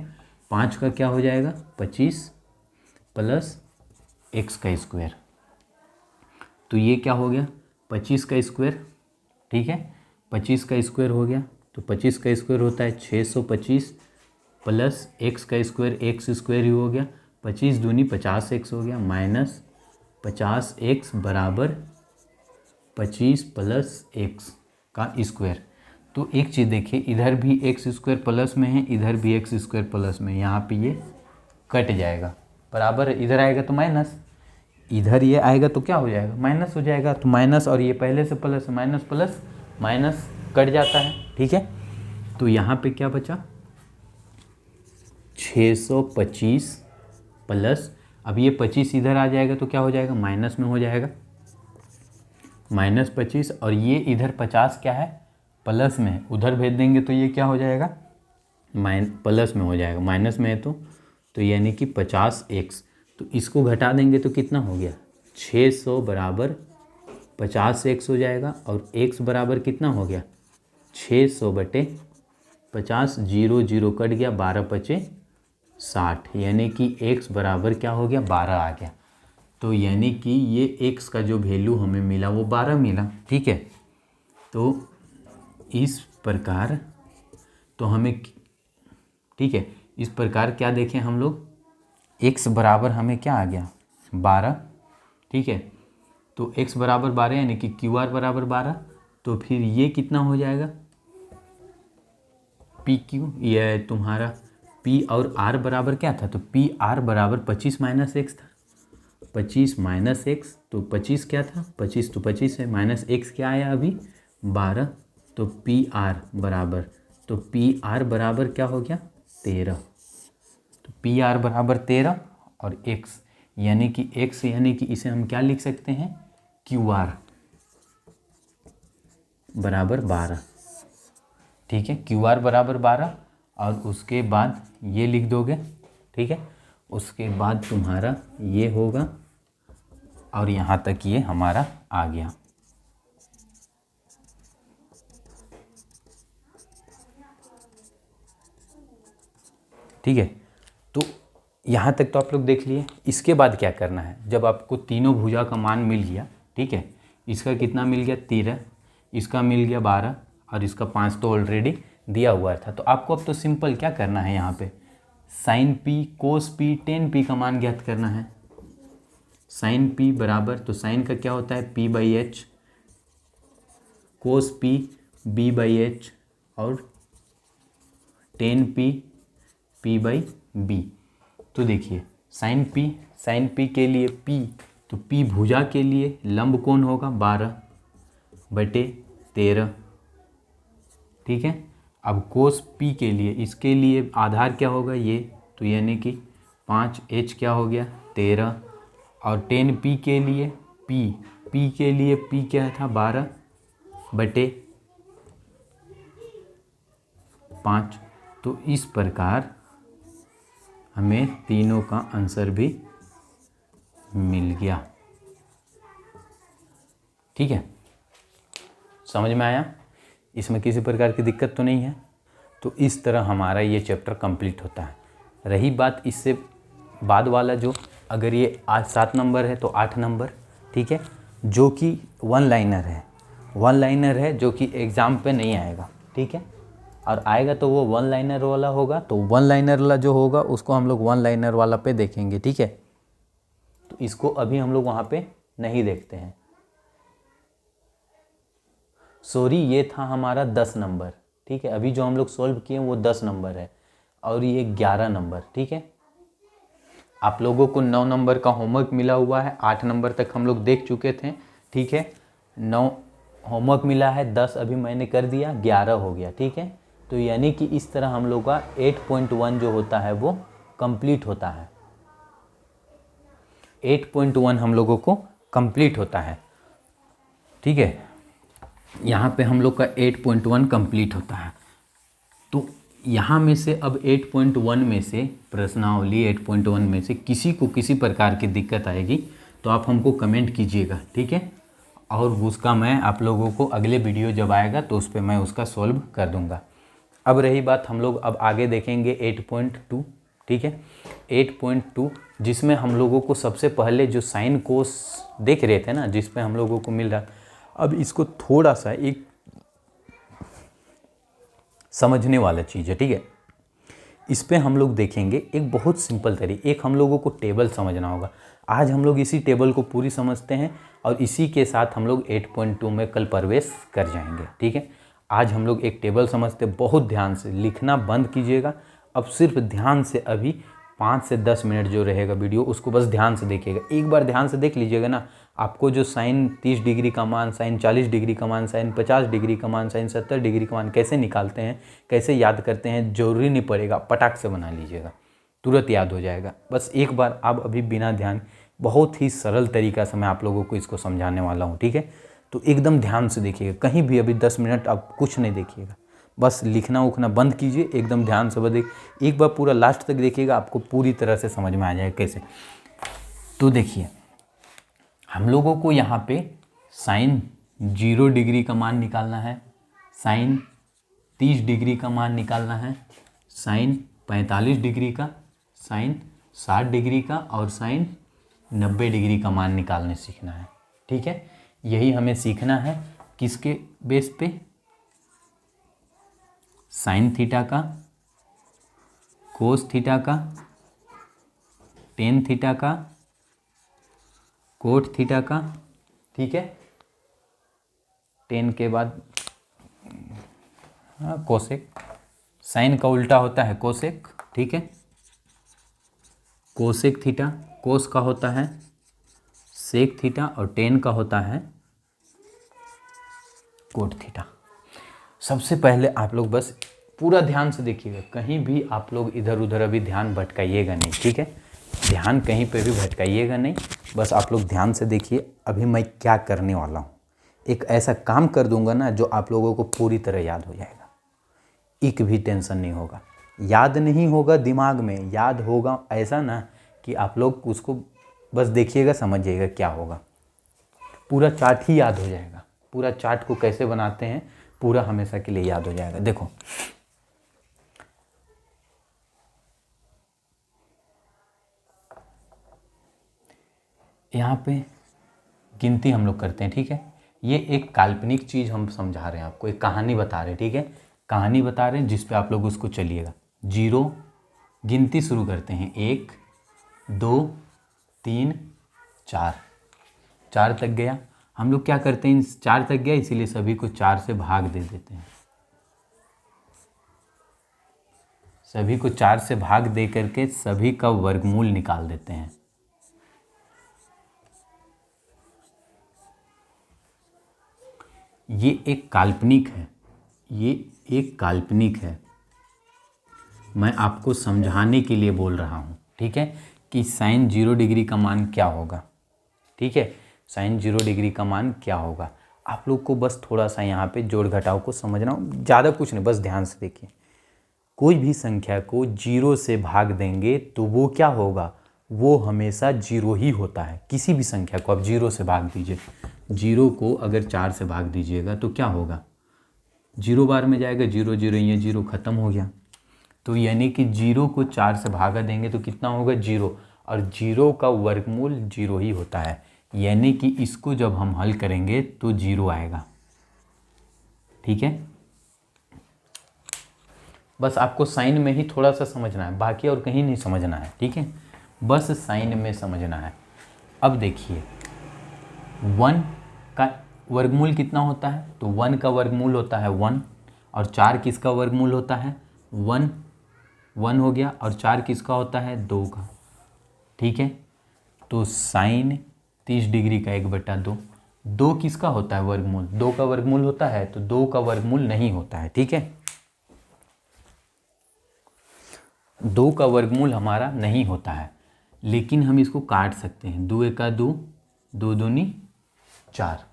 [SPEAKER 1] 5 का क्या हो जाएगा 25 प्लस एक्स का स्क्वायर, तो ये क्या हो गया 25 का स्क्वायर, ठीक है, 25 का स्क्वायर हो गया, तो 25 का स्क्वायर होता है 625 प्लस एक्स का स्क्वायर, एक्स स्क्वायर ही हो गया, 25 दूनी 50 एक्स हो गया माइनस 50 एक्स बराबर 25 प्लस एक्स का स्क्वायर। तो एक चीज़ देखिए, इधर भी एक्स स्क्वायर प्लस में है, इधर भी एक्स स्क्वायर प्लस में, यहाँ पे ये कट जाएगा, बराबर इधर आएगा तो माइनस, इधर ये आएगा तो क्या हो जाएगा माइनस हो जाएगा, तो माइनस, और ये पहले से plus, minus plus minus cut जाता है। ठीक है, तो यहाँ पे क्या बचा 625 प्लस, अब ये 25 इधर आ जाएगा तो क्या हो जाएगा माइनस में हो जाएगा, माइनस 25, और ये इधर 50 क्या है प्लस में है, उधर भेज देंगे तो ये क्या हो जाएगा प्लस में हो जाएगा, माइनस में है तो यानी कि 50x, तो इसको घटा देंगे तो कितना हो गया 600 बराबर 50x हो जाएगा, और x बराबर कितना हो गया 600 बटे 50, 0 0 कट गया, 12 पचे 60, यानी कि x बराबर क्या हो गया 12 आ गया। तो यानी कि ये x का जो वैल्यू हमें मिला वो 12 मिला। ठीक है, तो इस प्रकार तो हमें, ठीक है, इस प्रकार क्या देखें हम लोग, x बराबर हमें क्या आ गया 12। ठीक है, तो x बराबर 12 यानी कि QR बराबर 12, तो फिर ये कितना हो जाएगा PQ, ये तुम्हारा P और R बराबर क्या था, तो PR बराबर 25 माइनस एक्स था, 25 माइनस एक्स, तो 25 क्या था 25 तो 25 है, माइनस एक्स क्या आया अभी 12, तो PR बराबर, तो PR बराबर क्या हो गया 13, तो PR बराबर 13 और x यानी कि x यानी कि इसे हम क्या लिख सकते हैं QR बराबर 12। ठीक है, QR बराबर 12, और उसके बाद ये लिख दोगे। ठीक है, उसके बाद तुम्हारा ये होगा, और यहाँ तक ये हमारा आ गया। ठीक है, तो यहाँ तक तो आप लोग देख लिए। इसके बाद क्या करना है, जब आपको तीनों भुजा का मान मिल गया, ठीक है, इसका कितना मिल गया 13, इसका मिल गया 12, और इसका 5 तो ऑलरेडी दिया हुआ था, तो आपको अब तो सिंपल क्या करना है, यहाँ पे sign P cos P ten P का मान ज्ञात करना है। साइन पी बराबर, तो साइन का क्या होता है p/h, कोस पी b/h, और टेन पी p/b। तो देखिए साइन पी के लिए p, तो p भुजा के लिए लंब कोण होगा 12/13। ठीक है, अब कोस p के लिए, इसके लिए आधार क्या होगा ये, तो यानी कि 5h क्या हो गया 13, और टेन p के लिए p के लिए p क्या था 12/5। तो इस प्रकार हमें तीनों का आंसर भी मिल गया। ठीक है, समझ में आया, इसमें किसी प्रकार की दिक्कत तो नहीं है। तो इस तरह हमारा ये चैप्टर कंप्लीट होता है। रही बात इससे बाद वाला, जो अगर ये आज 7 नंबर है तो 8 नंबर, ठीक है, जो कि वन लाइनर है जो कि एग्ज़ाम पे नहीं आएगा। ठीक है, और आएगा तो वो वन लाइनर वाला होगा, तो वन लाइनर वाला जो होगा उसको हम लोग वन लाइनर वाला पे देखेंगे। ठीक है, तो इसको अभी हम लोग वहाँ पे नहीं देखते हैं। सॉरी, ये था हमारा 10 नंबर। ठीक है, अभी जो हम लोग सॉल्व किए वो 10 नंबर है, और ये 11 नंबर। ठीक है, आप लोगों को 9 नंबर का होमवर्क मिला हुआ है, 8 नंबर तक हम लोग देख चुके थे। ठीक है, 9 होमवर्क मिला है, 10 अभी मैंने कर दिया, 11 हो गया। ठीक है, तो यानी कि इस तरह हम लोग का 8.1 जो होता है वो कंप्लीट होता है। 8.1 हम लोगों को कंप्लीट होता है, ठीक है। यहाँ पे हम लोग का 8.1 कंप्लीट होता है। तो यहाँ में से अब 8.1 में से, प्रश्नावली 8.1 में से किसी को किसी प्रकार की दिक्कत आएगी तो आप हमको कमेंट कीजिएगा, ठीक है। और उसका मैं आप लोगों को अगले वीडियो जब आएगा तो उस पर मैं उसका सॉल्व कर दूंगा। अब रही बात, हम लोग अब आगे देखेंगे 8.2, ठीक है। 8.2 जिसमें हम लोगों को सबसे पहले जो साइन कोस देख रहे थे ना, जिस पे हम लोगों को मिल रहा, अब इसको थोड़ा सा एक समझने वाला चीज़ है, ठीक है। इस पे हम लोग देखेंगे एक बहुत सिंपल तरीके, एक हम लोगों को टेबल समझना होगा। आज हम लोग इसी टेबल को पूरी समझते हैं और इसी के साथ हम लोग 8.2 में कल प्रवेश कर जाएंगे, ठीक है। आज हम लोग एक टेबल समझते, बहुत ध्यान से लिखना बंद कीजिएगा। अब सिर्फ ध्यान से अभी 5 से 10 मिनट जो रहेगा वीडियो, उसको बस ध्यान से देखिएगा। एक बार ध्यान से देख लीजिएगा ना, आपको जो साइन 30 डिग्री का मान, साइन 40 डिग्री का मान, साइन 50 डिग्री का मान, साइन 70 डिग्री का मान कैसे निकालते हैं, कैसे याद करते हैं, जरूरी नहीं पड़ेगा, पटाख से बना लीजिएगा, तुरंत याद हो जाएगा। बस एक बार आप अभी बिना ध्यान, बहुत ही सरल तरीका से मैं आप लोगों को इसको समझाने वाला हूँ, ठीक है। तो एकदम ध्यान से देखिएगा, कहीं भी अभी 10 मिनट आप कुछ नहीं देखिएगा, बस लिखना उखना बंद कीजिए, एकदम ध्यान से बस एक बार पूरा लास्ट तक देखिएगा, आपको पूरी तरह से समझ में आ जाएगा कैसे। तो देखिए, हम लोगों को यहाँ पे साइन 0 डिग्री का मान निकालना है, साइन 30 डिग्री का मान निकालना है, साइन 45 डिग्री का, साइन 60 डिग्री का और साइन 90 डिग्री का मान निकालने सीखना है, ठीक है। यही हमें सीखना है, किसके बेस पे, साइन थीटा का, कोस थीटा का, टेन थीटा का, कोट थीटा का, ठीक है। टेन के बाद कोसेक, साइन का उल्टा होता है कोसेक, ठीक है। कोसेक थीटा, कोस का होता है सेक थीटा और टेन का होता है कोट थीटा। सबसे पहले आप लोग बस पूरा ध्यान से देखिएगा, कहीं भी आप लोग इधर उधर अभी ध्यान भटकाइएगा नहीं, ठीक है। ध्यान कहीं पे भी भटकाइएगा नहीं, बस आप लोग ध्यान से देखिए। अभी मैं क्या करने वाला हूँ, एक ऐसा काम कर दूंगा ना जो आप लोगों को पूरी तरह याद हो जाएगा, एक भी टेंशन नहीं होगा। याद नहीं होगा दिमाग में, याद होगा ऐसा ना कि आप लोग उसको बस देखिएगा, समझिएगा क्या होगा। पूरा चार्ट ही याद हो जाएगा, पूरा चार्ट को कैसे बनाते हैं पूरा हमेशा के लिए याद हो जाएगा। देखो, यहाँ पे गिनती हम लोग करते हैं, ठीक है। ये एक काल्पनिक चीज़ हम समझा रहे हैं आपको, एक कहानी बता रहे हैं, ठीक है। कहानी बता रहे हैं जिस पे आप लोग उसको चलिएगा। 0 गिनती शुरू करते हैं, 1 2 3 4, 4 तक गया। हम लोग क्या करते हैं, 4 तक गया इसीलिए सभी को 4 से भाग दे देते हैं, सभी को 4 से भाग दे करके सभी का वर्गमूल निकाल देते हैं। ये एक काल्पनिक है, ये एक काल्पनिक है, मैं आपको समझाने के लिए बोल रहा हूँ, ठीक है, कि साइन 0 डिग्री का मान क्या होगा, ठीक है। साइन 0 डिग्री का मान क्या होगा, आप लोग को बस थोड़ा सा यहाँ पे जोड़ घटाव को समझना, ज़्यादा कुछ नहीं, बस ध्यान से देखिए। कोई भी संख्या को 0 से भाग देंगे तो वो क्या होगा, वो हमेशा 0 ही होता है। किसी भी संख्या को आप 0 से भाग दीजिए, 0 को अगर 4 से भाग दीजिएगा तो क्या होगा, 0 बार में जाएगा, 0 0, ये 0 ख़त्म हो गया। तो यानी कि 0 को 4 से भागा देंगे तो कितना होगा, 0, और 0 का वर्गमूल 0 ही होता है, यानी कि इसको जब हम हल करेंगे तो 0 आएगा, ठीक है। बस आपको साइन में ही थोड़ा सा समझना है, बाकी और कहीं नहीं समझना है, ठीक है, बस साइन में समझना है। अब देखिए 1 का वर्गमूल कितना होता है, तो 1 का वर्गमूल होता है 1, और 4 किसका वर्गमूल होता है, 1 1 हो गया, और 4 किसका होता है, 2 का, ठीक है। तो साइन 30 डिग्री का 1/2, 2 किसका होता है वर्गमूल, 2 का वर्गमूल होता है, तो 2 का वर्गमूल नहीं होता है, ठीक है। 2 का वर्गमूल हमारा नहीं होता है, लेकिन हम इसको काट सकते हैं, 2 एका 2, 2 दूनी 4,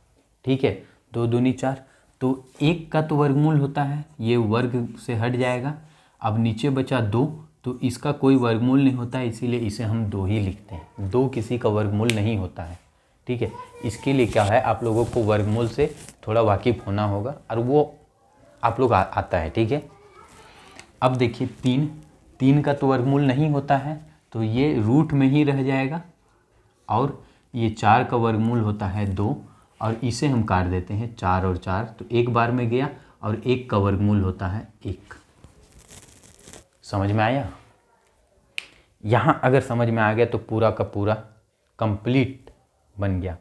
[SPEAKER 1] ठीक है, 2 दूनी 4। तो 1 का तो वर्गमूल होता है, ये वर्ग से हट जाएगा। अब नीचे बचा 2, तो इसका कोई वर्गमूल नहीं होता है, इसीलिए इसे हम 2 ही लिखते हैं। 2 किसी का वर्गमूल नहीं होता है, ठीक है। इसके लिए क्या है, आप लोगों को वर्गमूल से थोड़ा वाकिफ होना होगा, और वो आप लोग आता है, ठीक है। अब देखिए 3 का तो वर्गमूल नहीं होता है, तो ये रूट में ही रह जाएगा। और ये 4 का वर्गमूल होता है 2, और इसे हम काट देते हैं 4 और 4, तो एक बार में गया। और 1 का वर्गमूल होता है 1। समझ में आया? यहाँ अगर समझ में आ गया तो पूरा का पूरा कंप्लीट बन गया।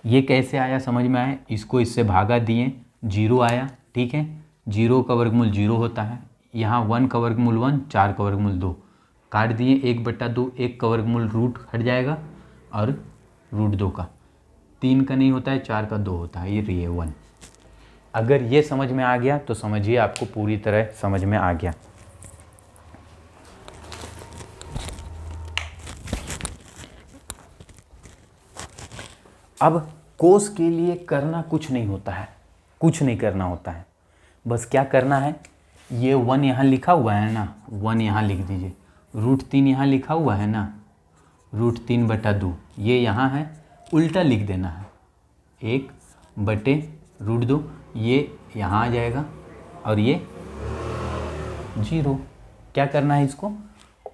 [SPEAKER 1] ये कैसे आया समझ में आया? इसको इससे भागा दिए, 0 आया, ठीक है। 0 का वर्गमूल 0 होता है। यहाँ 1 का वर्गमूल 1, 4 का वर्गमूल 2, काट दिए 1/2। 1 का वर्गमूल रूट हट जाएगा, और रूट 2 का, 3 का नहीं होता है, 4 का 2 होता है, ये 1। अगर ये समझ में आ गया तो समझिए आपको पूरी तरह समझ में आ गया। अब कोस के लिए करना कुछ नहीं होता है, कुछ नहीं करना होता है। बस क्या करना है, ये 1 यहाँ लिखा हुआ है ना, 1 यहाँ लिख दीजिए। √3 यहाँ लिखा हुआ है ना, √3/2 ये यहाँ है, उल्टा लिख देना है। 1/√2 ये यहाँ आ जाएगा, और ये 0। क्या करना है इसको,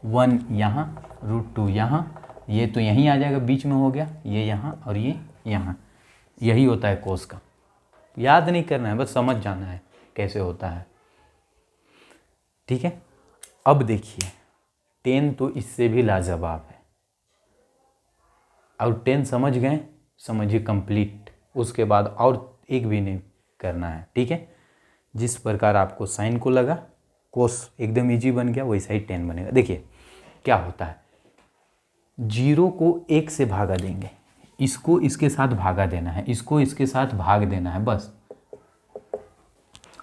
[SPEAKER 1] 1 यहाँ, √2 यहाँ, ये तो यहीं आ जाएगा, बीच में हो गया, ये यहाँ और ये यहाँ। यही होता है कोस का। याद नहीं करना है, बस समझ जाना है कैसे होता है, ठीक है। अब देखिए 10 तो इससे भी लाजवाब है। और 10 समझ गए, समझिए कंप्लीट। उसके बाद और एक भी नहीं करना है, ठीक है। जिस प्रकार आपको साइन को लगा, कोस एकदम इजी बन गया, वैसा ही 10 बनेगा। देखिए क्या होता है, 0 को 1 से भागा देंगे, इसको इसके साथ भागा देना है, इसको इसके साथ भाग देना है, बस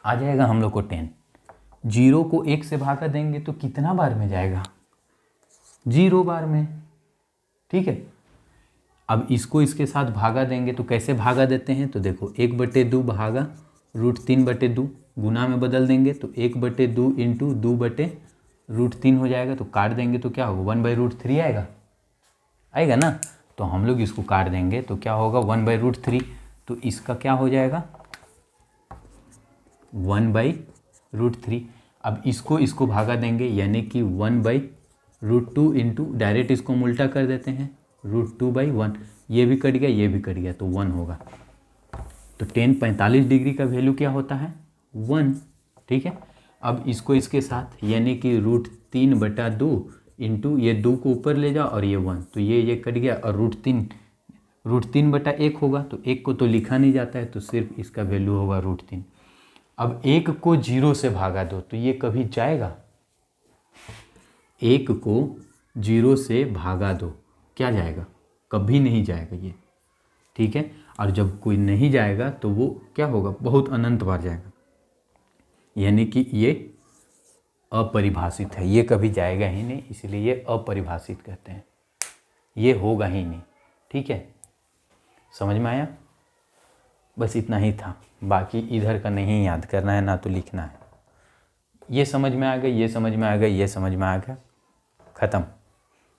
[SPEAKER 1] आ जाएगा हम लोग को 10। 0 को 1 से भागा देंगे तो कितना बार में जाएगा, 0 बार में, ठीक है। अब इसको इसके साथ भागा देंगे तो कैसे भागा देते हैं, तो देखो 1/2 भागा √3/2, गुना में बदल देंगे तो 1/2 इंटू 2/√3 हो जाएगा। तो काट देंगे तो क्या होगा, 1/√3 आएगा, आएगा ना। तो हम लोग इसको काट देंगे तो क्या होगा, 1/√3। तो इसका क्या हो जाएगा, 1/√3। अब इसको भागा देंगे, यानी कि 1/√2 इंटू, डायरेक्ट इसको हम उल्टा कर देते हैं, √2/1। ये भी कट गया, ये भी कट गया, तो 1 होगा। तो 10 45 डिग्री का वैल्यू क्या होता है, 1, ठीक है। अब इसको इसके साथ, यानी कि √3/2 इंटू, ये 2 को ऊपर ले जाओ और ये 1, तो ये कट गया, और √3/1 होगा। तो 1 को तो लिखा नहीं जाता है, तो सिर्फ इसका वैल्यू होगा √3। अब 1 को 0 से भागा दो तो ये कभी जाएगा, 1 को 0 से भागा दो, क्या जाएगा, कभी नहीं जाएगा ये, ठीक है। और जब कोई नहीं जाएगा तो वो क्या होगा, बहुत अनंत बार जाएगा, यानी कि ये अपरिभाषित है, ये कभी जाएगा ही नहीं, इसलिए ये अपरिभाषित कहते हैं, ये होगा ही नहीं, ठीक है। समझ में आया? बस इतना ही था, बाकी इधर का नहीं याद करना है, ना तो लिखना है। ये समझ में आ गया, ये समझ में आ गया, ये समझ में आ गया, ख़त्म,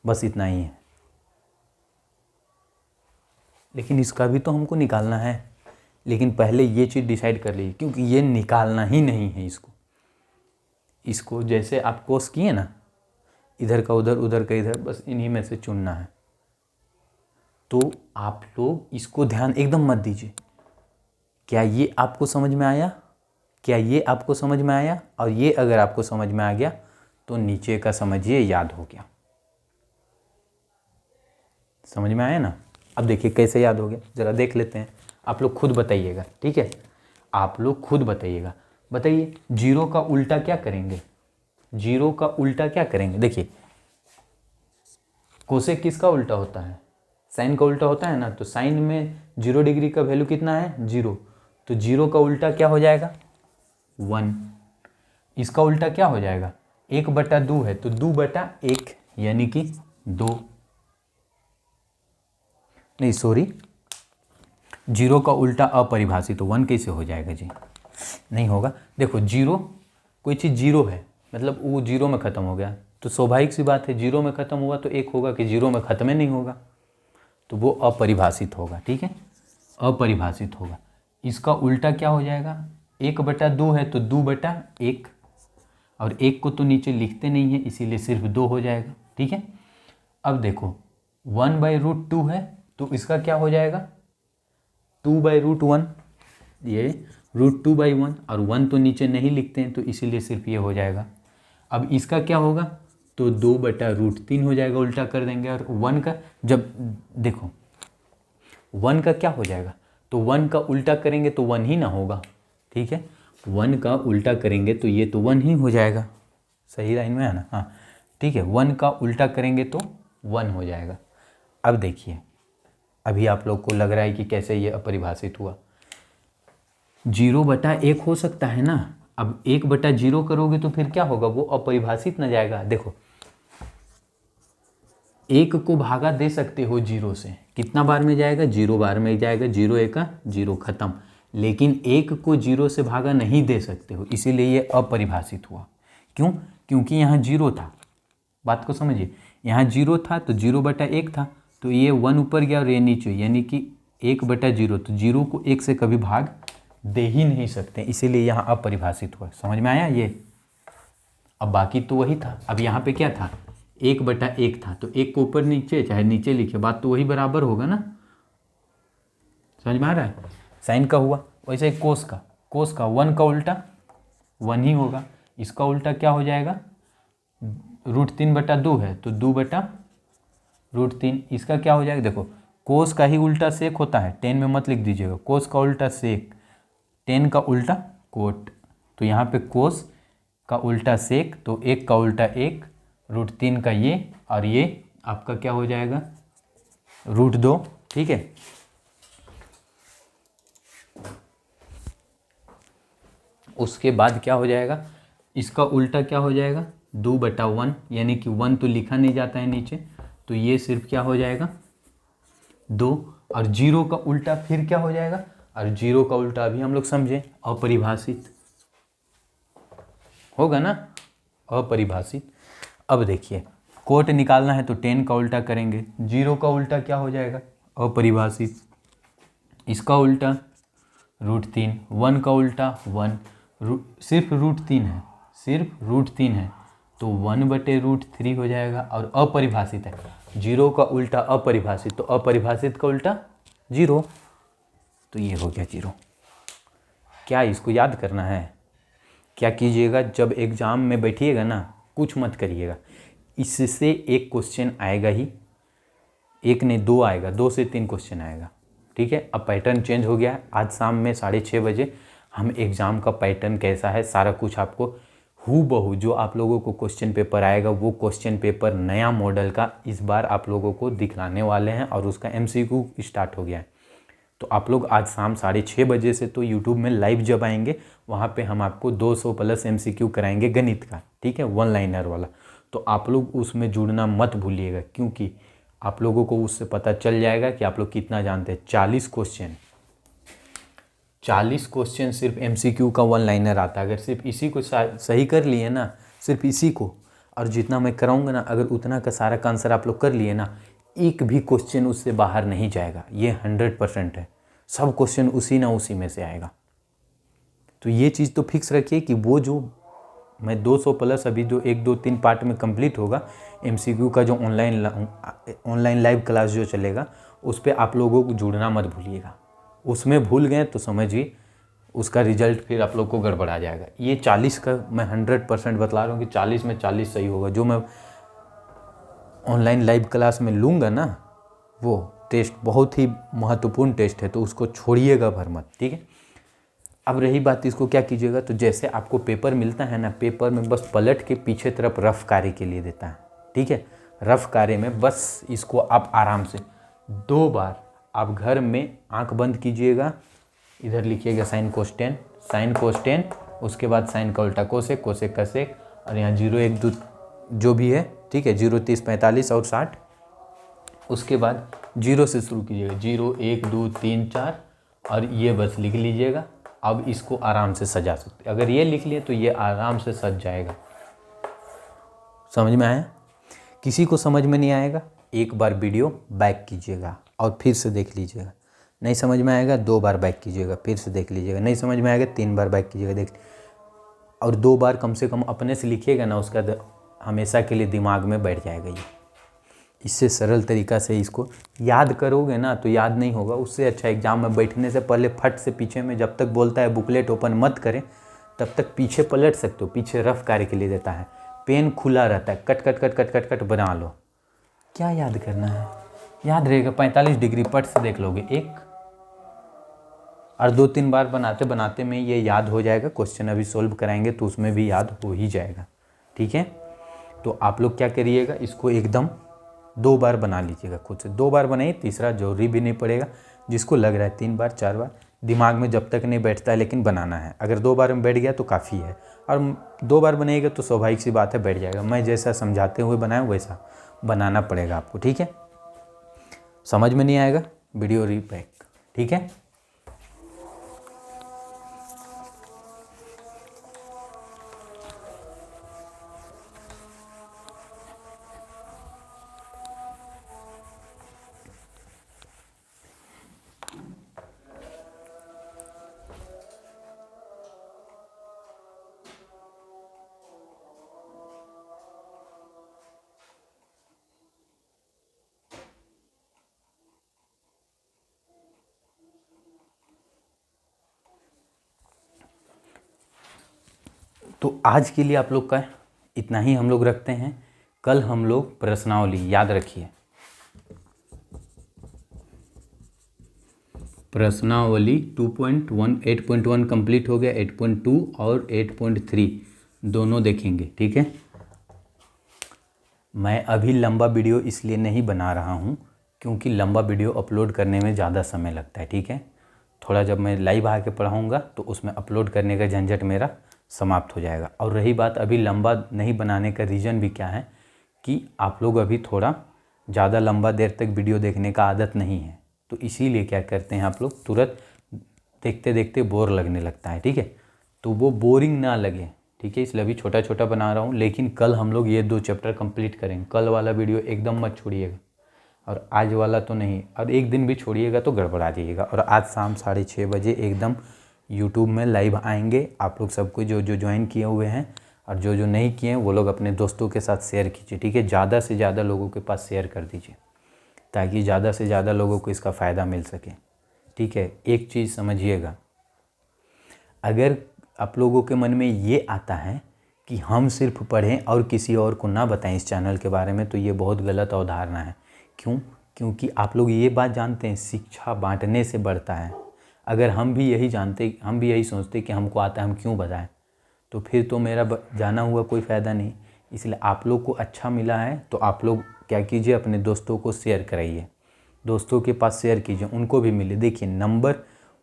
[SPEAKER 1] बस इतना ही है। लेकिन इसका भी तो हमको निकालना है, लेकिन पहले ये चीज़ डिसाइड कर लीजिए, क्योंकि ये निकालना ही नहीं है। इसको जैसे आप कोस किए ना, इधर का उधर, उधर का इधर, बस इन्हीं में से चुनना है। तो आप लोग इसको ध्यान एकदम मत दीजिए। क्या ये आपको समझ में आया? क्या ये आपको समझ में आया? और ये अगर आपको समझ में आ गया तो नीचे का समझिए याद हो गया। समझ में आया ना? अब देखिए कैसे याद हो गया, ज़रा देख लेते हैं। आप लोग खुद बताइएगा, ठीक है, आप लोग खुद बताइएगा। बताइए 0 का उल्टा क्या करेंगे, 0 का उल्टा क्या करेंगे। देखिए कोसेक किसका उल्टा होता है, साइन का उल्टा होता है ना। तो साइन में 0 डिग्री का वैल्यू कितना है, 0। तो 0 का उल्टा क्या हो जाएगा, 1। इसका उल्टा क्या हो जाएगा, 1/2 है, तो 2/1 यानी कि 2। नहीं सॉरी, जीरो का उल्टा अपरिभाषित, तो 1 कैसे हो जाएगा जी, नहीं होगा। देखो जीरो, कोई चीज़ जीरो है मतलब वो जीरो में ख़त्म हो गया, तो स्वाभाविक सी बात है जीरो में ख़त्म हुआ तो एक होगा कि जीरो में ख़त्म ही नहीं होगा, तो वो अपरिभाषित होगा। ठीक है, अपरिभाषित होगा। इसका उल्टा क्या हो जाएगा, 1/2 है तो 2/1, और 1 को तो नीचे लिखते नहीं है इसीलिए सिर्फ 2 हो जाएगा। ठीक है, अब देखो 1/√2 है तो इसका क्या हो जाएगा, 2/√1, ये √2/1, और 1 तो नीचे नहीं लिखते हैं तो इसीलिए सिर्फ ये हो जाएगा। अब इसका क्या होगा, तो 2/√3 हो जाएगा, उल्टा कर देंगे। और 1 का जब देखो 1 का क्या हो जाएगा, तो 1 का उल्टा करेंगे तो 1 ही ना होगा। ठीक है, 1 का उल्टा करेंगे तो ये तो 1 ही हो जाएगा, सही लाइन में है ना, हाँ ठीक है, 1 का उल्टा करेंगे तो 1 हो जाएगा। अब देखिए, अभी आप लोग को लग रहा है कि कैसे ये अपरिभाषित हुआ, 0/1 हो सकता है ना, अब 1/0 करोगे तो फिर क्या होगा, वो अपरिभाषित ना जाएगा। देखो 1 को भागा दे सकते हो 0 से, कितना बार में जाएगा, 0 बार में जाएगा, 0 1 0 खत्म, लेकिन 1 को 0 से भागा नहीं दे सकते हो, इसीलिए ये अपरिभाषित हुआ। क्यों, क्योंकि यहाँ 0 था, बात को समझिए, यहाँ 0 था तो 0/1 था, तो ये 1 ऊपर गया और ये नीचे, यानी कि 1/0, तो 0 को 1 से कभी भाग दे ही नहीं सकते, इसीलिए यहाँ अपरिभाषित हुआ। समझ में आया ये, अब बाकी तो वही था। अब यहाँ पे क्या था, 1/1 था, तो 1 को ऊपर नीचे चाहे नीचे लिखे बात तो वही बराबर होगा ना, समझ में आ रहा है। साइन का हुआ, वैसे ही कोस का 1 का उल्टा 1 ही होगा, इसका उल्टा क्या हो जाएगा, √3/2 है तो 2/√3, इसका क्या हो जाएगा, देखो कोस का ही उल्टा सेक होता है, 10 में मत लिख दीजिएगा, कोस का उल्टा सेक, 10 का उल्टा कोट, तो यहाँ पे कोस का उल्टा सेक, तो 1 का उल्टा 1, √3 का ये, और ये आपका क्या हो जाएगा, √2। ठीक है, उसके बाद क्या हो जाएगा, इसका उल्टा क्या हो जाएगा, 2/1, यानी कि 1 तो लिखा नहीं जाता है नीचे, तो ये सिर्फ क्या हो जाएगा 2, और 0 का उल्टा फिर क्या हो जाएगा, और 0 का उल्टा अभी हम लोग समझे अपरिभाषित होगा ना, अपरिभाषित। अब देखिए कोट निकालना है तो 10 का उल्टा करेंगे, 0 का उल्टा क्या हो जाएगा, अपरिभाषित, इसका उल्टा √3, 1 का उल्टा 1, सिर्फ √3 है, सिर्फ √3 है तो 1/√3 हो जाएगा, और अपरिभाषित है, 0 का उल्टा अपरिभाषित, तो अपरिभाषित का उल्टा 0, तो ये हो गया 0। क्या इसको याद करना है, क्या कीजिएगा, जब एग्ज़ाम में बैठिएगा ना कुछ मत करिएगा, इससे एक क्वेश्चन आएगा ही, एक नहीं 2 आएगा, 2 से 3 क्वेश्चन आएगा। ठीक है, अब पैटर्न चेंज हो गया है, आज शाम में 6:30 बजे हम एग्ज़ाम का पैटर्न कैसा है सारा कुछ आपको हूबहू जो आप लोगों को क्वेश्चन पेपर आएगा वो क्वेश्चन पेपर नया मॉडल का इस बार आप लोगों को दिखलाने वाले हैं, और उसका MCQ स्टार्ट हो गया है। तो आप लोग आज शाम 6:30 बजे से तो यूट्यूब में लाइव जब आएंगे वहाँ पे हम आपको 200+ MCQ कराएंगे गणित का, ठीक है, 1 लाइनर वाला। तो आप लोग उसमें जुड़ना मत भूलिएगा, क्योंकि आप लोगों को उससे पता चल जाएगा कि आप लोग कितना जानते हैं। 40 क्वेश्चन सिर्फ MCQ का 1 लाइनर आता है। अगर सिर्फ इसी को सही कर लिए ना, सिर्फ इसी को, और जितना मैं कराऊंगा ना, अगर उतना का सारा का आंसर आप लोग कर लिए ना, एक भी क्वेश्चन उससे बाहर नहीं जाएगा, ये 100% है। सब क्वेश्चन उसी ना उसी में से आएगा। तो ये चीज़ तो फिक्स रखिए कि वो जो मैं 200+ अभी जो 1 2 3 पार्ट में कंप्लीट होगा MCQ का, जो ऑनलाइन लाइव क्लास जो चलेगा उस पर आप लोगों को जुड़ना मत भूलिएगा। उसमें भूल गए तो समझिए उसका रिजल्ट फिर आप लोग को गड़बड़ा जाएगा। ये 40 का मैं 100% बतला रहा हूँ कि 40 में 40 सही होगा। जो मैं ऑनलाइन लाइव क्लास में लूँगा ना, वो टेस्ट बहुत ही महत्वपूर्ण टेस्ट है, तो उसको छोड़िएगा भर मत, ठीक है। अब रही बात, इसको क्या कीजिएगा, तो जैसे आपको पेपर मिलता है ना, पेपर में बस पलट के पीछे तरफ रफ कार्य के लिए देता है, ठीक है। रफ कार्य में बस इसको आप आराम से 2 बार आप घर में आंख बंद कीजिएगा, इधर लिखिएगा साइन कोस 10, उसके बाद साइन का उल्टा कोसेक, कोसेक का सेक, और यहाँ 0 1 2 जो भी है, ठीक है, 0 30 45 और 60 उसके बाद 0 से शुरू कीजिएगा, 0 1 2 3 4 और ये बस लिख लीजिएगा। अब इसको आराम से सजा सकते, अगर ये लिख लिए तो ये आराम से सज जाएगा। समझ में आया? किसी को समझ में नहीं आएगा एक बार वीडियो बैक कीजिएगा और फिर से देख लीजिएगा। नहीं समझ में आएगा 2 बार बैक कीजिएगा, फिर से देख लीजिएगा। नहीं समझ में आएगा 3 बार बैक कीजिएगा, देख। और 2 बार कम से कम अपने से लिखिएगा ना, उसका हमेशा के लिए दिमाग में बैठ जाएगा ये। इससे सरल तरीक़ा से इसको याद करोगे ना तो याद नहीं होगा। उससे अच्छा एग्ज़ाम में बैठने से पहले फट से पीछे में जब तक बोलता है बुकलेट ओपन मत करें तब तक पीछे पलट सकते हो। पीछे रफ कार्य के लिए देता है, पेन खुला रहता है, cut cut cut cut cut cut बना लो। क्या याद करना है, याद रहेगा। 45 डिग्री पट से देख लोगे एक और 2-3 बार बनाते बनाते में ये याद हो जाएगा। क्वेश्चन अभी सोल्व कराएंगे तो उसमें भी याद हो ही जाएगा। ठीक है, तो आप लोग क्या करिएगा, इसको एकदम 2 बार बना लीजिएगा खुद से। 2 बार बनाइए, तीसरा जरूरी भी नहीं पड़ेगा। जिसको लग रहा है 3 बार 4 बार, दिमाग में जब तक नहीं बैठता है लेकिन बनाना है। अगर 2 बार में बैठ गया तो काफ़ी है, और 2 बार बनाइएगा तो स्वाभाविक सी बात है बैठ जाएगा। मैं जैसा समझाते हुए बनाया वैसा बनाना पड़ेगा आपको। ठीक है, समझ में नहीं आएगा वीडियो रीबैक। ठीक है, तो आज के लिए आप लोग का इतना ही हम लोग रखते हैं। कल हम लोग प्रश्नावली, याद रखिए प्रश्नावली 2.1 8.1 कंप्लीट हो गया, 8.2 और 8.3 दोनों देखेंगे। ठीक है, मैं अभी लंबा वीडियो इसलिए नहीं बना रहा हूँ क्योंकि लंबा वीडियो अपलोड करने में ज़्यादा समय लगता है। ठीक है, थोड़ा जब मैं लाइव आके पढ़ाऊँगा तो उसमें अपलोड करने का झंझट मेरा समाप्त हो जाएगा। और रही बात अभी लंबा नहीं बनाने का रीज़न भी क्या है कि आप लोग अभी थोड़ा ज़्यादा लंबा देर तक वीडियो देखने का आदत नहीं है, तो इसीलिए क्या करते हैं आप लोग, तुरंत देखते देखते बोर लगने लगता है। ठीक है, तो वो बोरिंग ना लगे। ठीक है, इसलिए अभी छोटा छोटा बना रहा हूँ, लेकिन कल हम लोग ये 2 चैप्टर कंप्लीट करेंगे। कल वाला वीडियो एकदम मत छोड़िएगा, और आज वाला तो नहीं, और एक दिन भी छोड़िएगा तो गड़बड़ा जाइएगा। और आज शाम 6:30 बजे एकदम यूट्यूब में लाइव आएंगे। आप लोग सबको जो जो ज्वाइन किए हुए हैं और जो जो नहीं किए हैं वो लोग अपने दोस्तों के साथ शेयर कीजिए। ठीक है, ज़्यादा से ज़्यादा लोगों के पास शेयर कर दीजिए ताकि ज़्यादा से ज़्यादा लोगों को इसका फ़ायदा मिल सके। ठीक है, एक चीज़ समझिएगा, अगर आप लोगों के मन में ये आता है कि हम सिर्फ पढ़ें और किसी और को ना बताएं इस चैनल के बारे में, तो ये बहुत गलत अवधारणा है। क्यों? क्योंकि आप लोग ये बात जानते हैं शिक्षा बांटने से बढ़ता है। अगर हम भी यही जानते, हम भी यही सोचते कि हमको आता है हम क्यों बताएं, तो फिर तो मेरा जाना हुआ कोई फ़ायदा नहीं। इसलिए आप लोग को अच्छा मिला है तो आप लोग क्या कीजिए, अपने दोस्तों को शेयर कराइए, दोस्तों के पास शेयर कीजिए, उनको भी मिले। देखिए, नंबर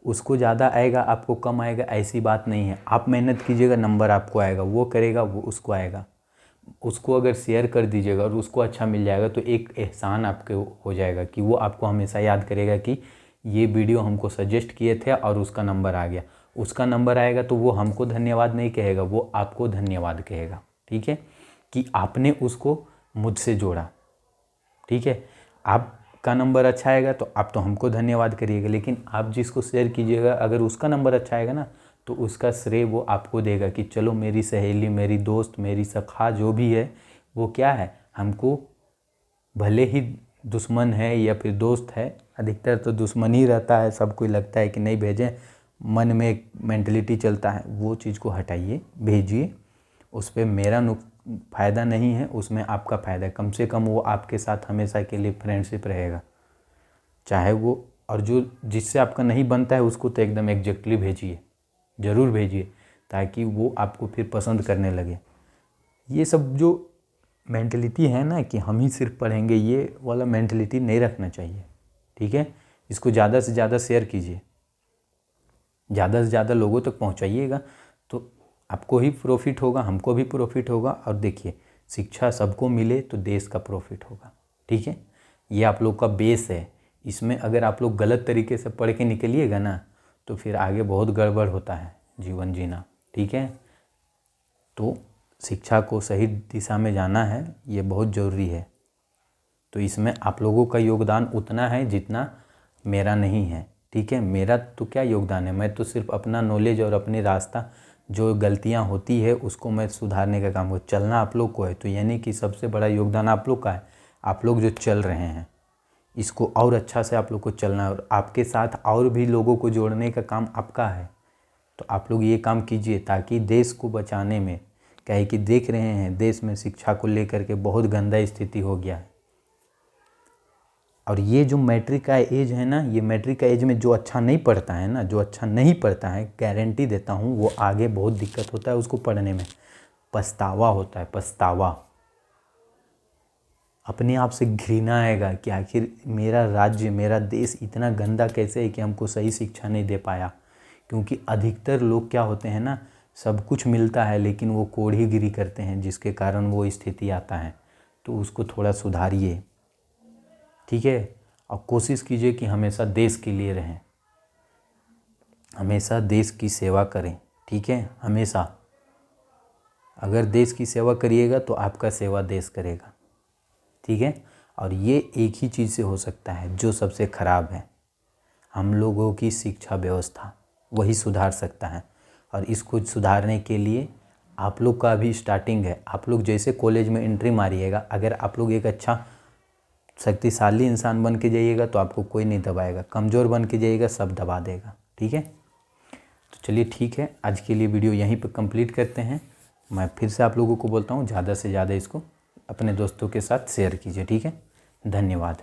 [SPEAKER 1] उसको ज़्यादा आएगा आपको कम आएगा ऐसी बात नहीं है। आप मेहनत कीजिएगा नंबर आपको आएगा, वो करेगा वो उसको आएगा। उसको अगर शेयर कर दीजिएगा और उसको अच्छा मिल जाएगा तो एक एहसान आपके हो जाएगा कि वो आपको हमेशा याद करेगा कि ये वीडियो हमको सजेस्ट किए थे और उसका नंबर आ गया। उसका नंबर आएगा तो वो हमको धन्यवाद नहीं कहेगा, वो आपको धन्यवाद कहेगा। ठीक है, कि आपने उसको मुझसे जोड़ा। ठीक है, आपका नंबर अच्छा आएगा तो आप तो हमको धन्यवाद करिएगा, लेकिन आप जिसको शेयर कीजिएगा अगर उसका नंबर अच्छा आएगा ना तो उसका श्रेय वो आपको देगा कि चलो मेरी सहेली, मेरी दोस्त, मेरी सखा जो भी है वो क्या है, हमको भले ही दुश्मन है या फिर दोस्त है, अधिकतर तो दुश्मन ही रहता है, सबको लगता है कि नहीं भेजें, मन में एक मेंटलिटी चलता है, वो चीज़ को हटाइए, भेजिए। उस पर मेरा फ़ायदा नहीं है, उसमें आपका फ़ायदा है। कम से कम वो आपके साथ हमेशा के लिए फ्रेंडशिप रहेगा, चाहे वो, और जो जिससे आपका नहीं बनता है उसको तो एकदम एग्जैक्टली भेजिए, ज़रूर भेजिए, ताकि वो आपको फिर पसंद करने लगे। ये सब जो मेंटलिटी है ना कि हम ही सिर्फ पढ़ेंगे, ये वाला मेंटलिटी नहीं रखना चाहिए। ठीक है, इसको ज़्यादा से ज़्यादा शेयर कीजिए, ज़्यादा से ज़्यादा लोगों तक पहुंचाइएगा, तो आपको ही प्रॉफिट होगा, हमको भी प्रॉफिट होगा। और देखिए, शिक्षा सबको मिले तो देश का प्रॉफिट होगा। ठीक है, ये आप लोग का बेस है। इसमें अगर आप लोग गलत तरीके से पढ़ के निकलिएगा ना तो फिर आगे बहुत गड़बड़ होता है जीवन जीना, ठीक है। तो शिक्षा को सही दिशा में जाना है, ये बहुत ज़रूरी है। तो इसमें आप लोगों का योगदान उतना है जितना मेरा नहीं है, ठीक है। मेरा तो क्या योगदान है, मैं तो सिर्फ अपना नॉलेज और अपने रास्ता जो गलतियां होती है उसको मैं सुधारने का काम करूँ। चलना आप लोग को है, तो यानी कि सबसे बड़ा योगदान आप लोग का है। आप लोग जो चल रहे हैं इसको और अच्छा से आप लोग को चलना है, और आपके साथ और भी लोगों को जोड़ने का काम आपका है। तो आप लोग ये काम कीजिए ताकि देश को बचाने में, क्या है कि देख रहे हैं देश में शिक्षा को लेकर के बहुत गंदा स्थिति हो गया है। और ये जो मैट्रिक का एज है ना, ये मैट्रिक का एज में जो अच्छा नहीं पढ़ता है ना, जो अच्छा नहीं पढ़ता है, गारंटी देता हूँ वो आगे बहुत दिक्कत होता है उसको पढ़ने में, पछतावा होता है, पछतावा। अपने आप से घृणा आएगा कि आखिर मेरा राज्य, मेरा देश इतना गंदा कैसे है कि हमको सही शिक्षा नहीं दे पाया। क्योंकि अधिकतर लोग क्या होते हैं ना, सब कुछ मिलता है लेकिन वो कोढ़ीगिरी करते हैं, जिसके कारण वो स्थिति आता है। तो उसको थोड़ा सुधारिए, ठीक है। और कोशिश कीजिए कि हमेशा देश के लिए रहें, हमेशा देश की सेवा करें, ठीक है। हमेशा अगर देश की सेवा करिएगा तो आपका सेवा देश करेगा, ठीक है। और ये एक ही चीज़ से हो सकता है जो सबसे ख़राब है, हम लोगों की शिक्षा व्यवस्था, वही सुधार सकता है। और इसको सुधारने के लिए आप लोग का भी स्टार्टिंग है। आप लोग जैसे कॉलेज में एंट्री मारिएगा, अगर आप लोग एक अच्छा शक्तिशाली इंसान बन के जाइएगा तो आपको कोई नहीं दबाएगा, कमज़ोर बन के जाइएगा सब दबा देगा, ठीक है। तो चलिए ठीक है, आज के लिए वीडियो यहीं पर कंप्लीट करते हैं। मैं फिर से आप लोगों को बोलता हूँ ज़्यादा से ज़्यादा इसको अपने दोस्तों के साथ शेयर कीजिए, ठीक है। धन्यवाद।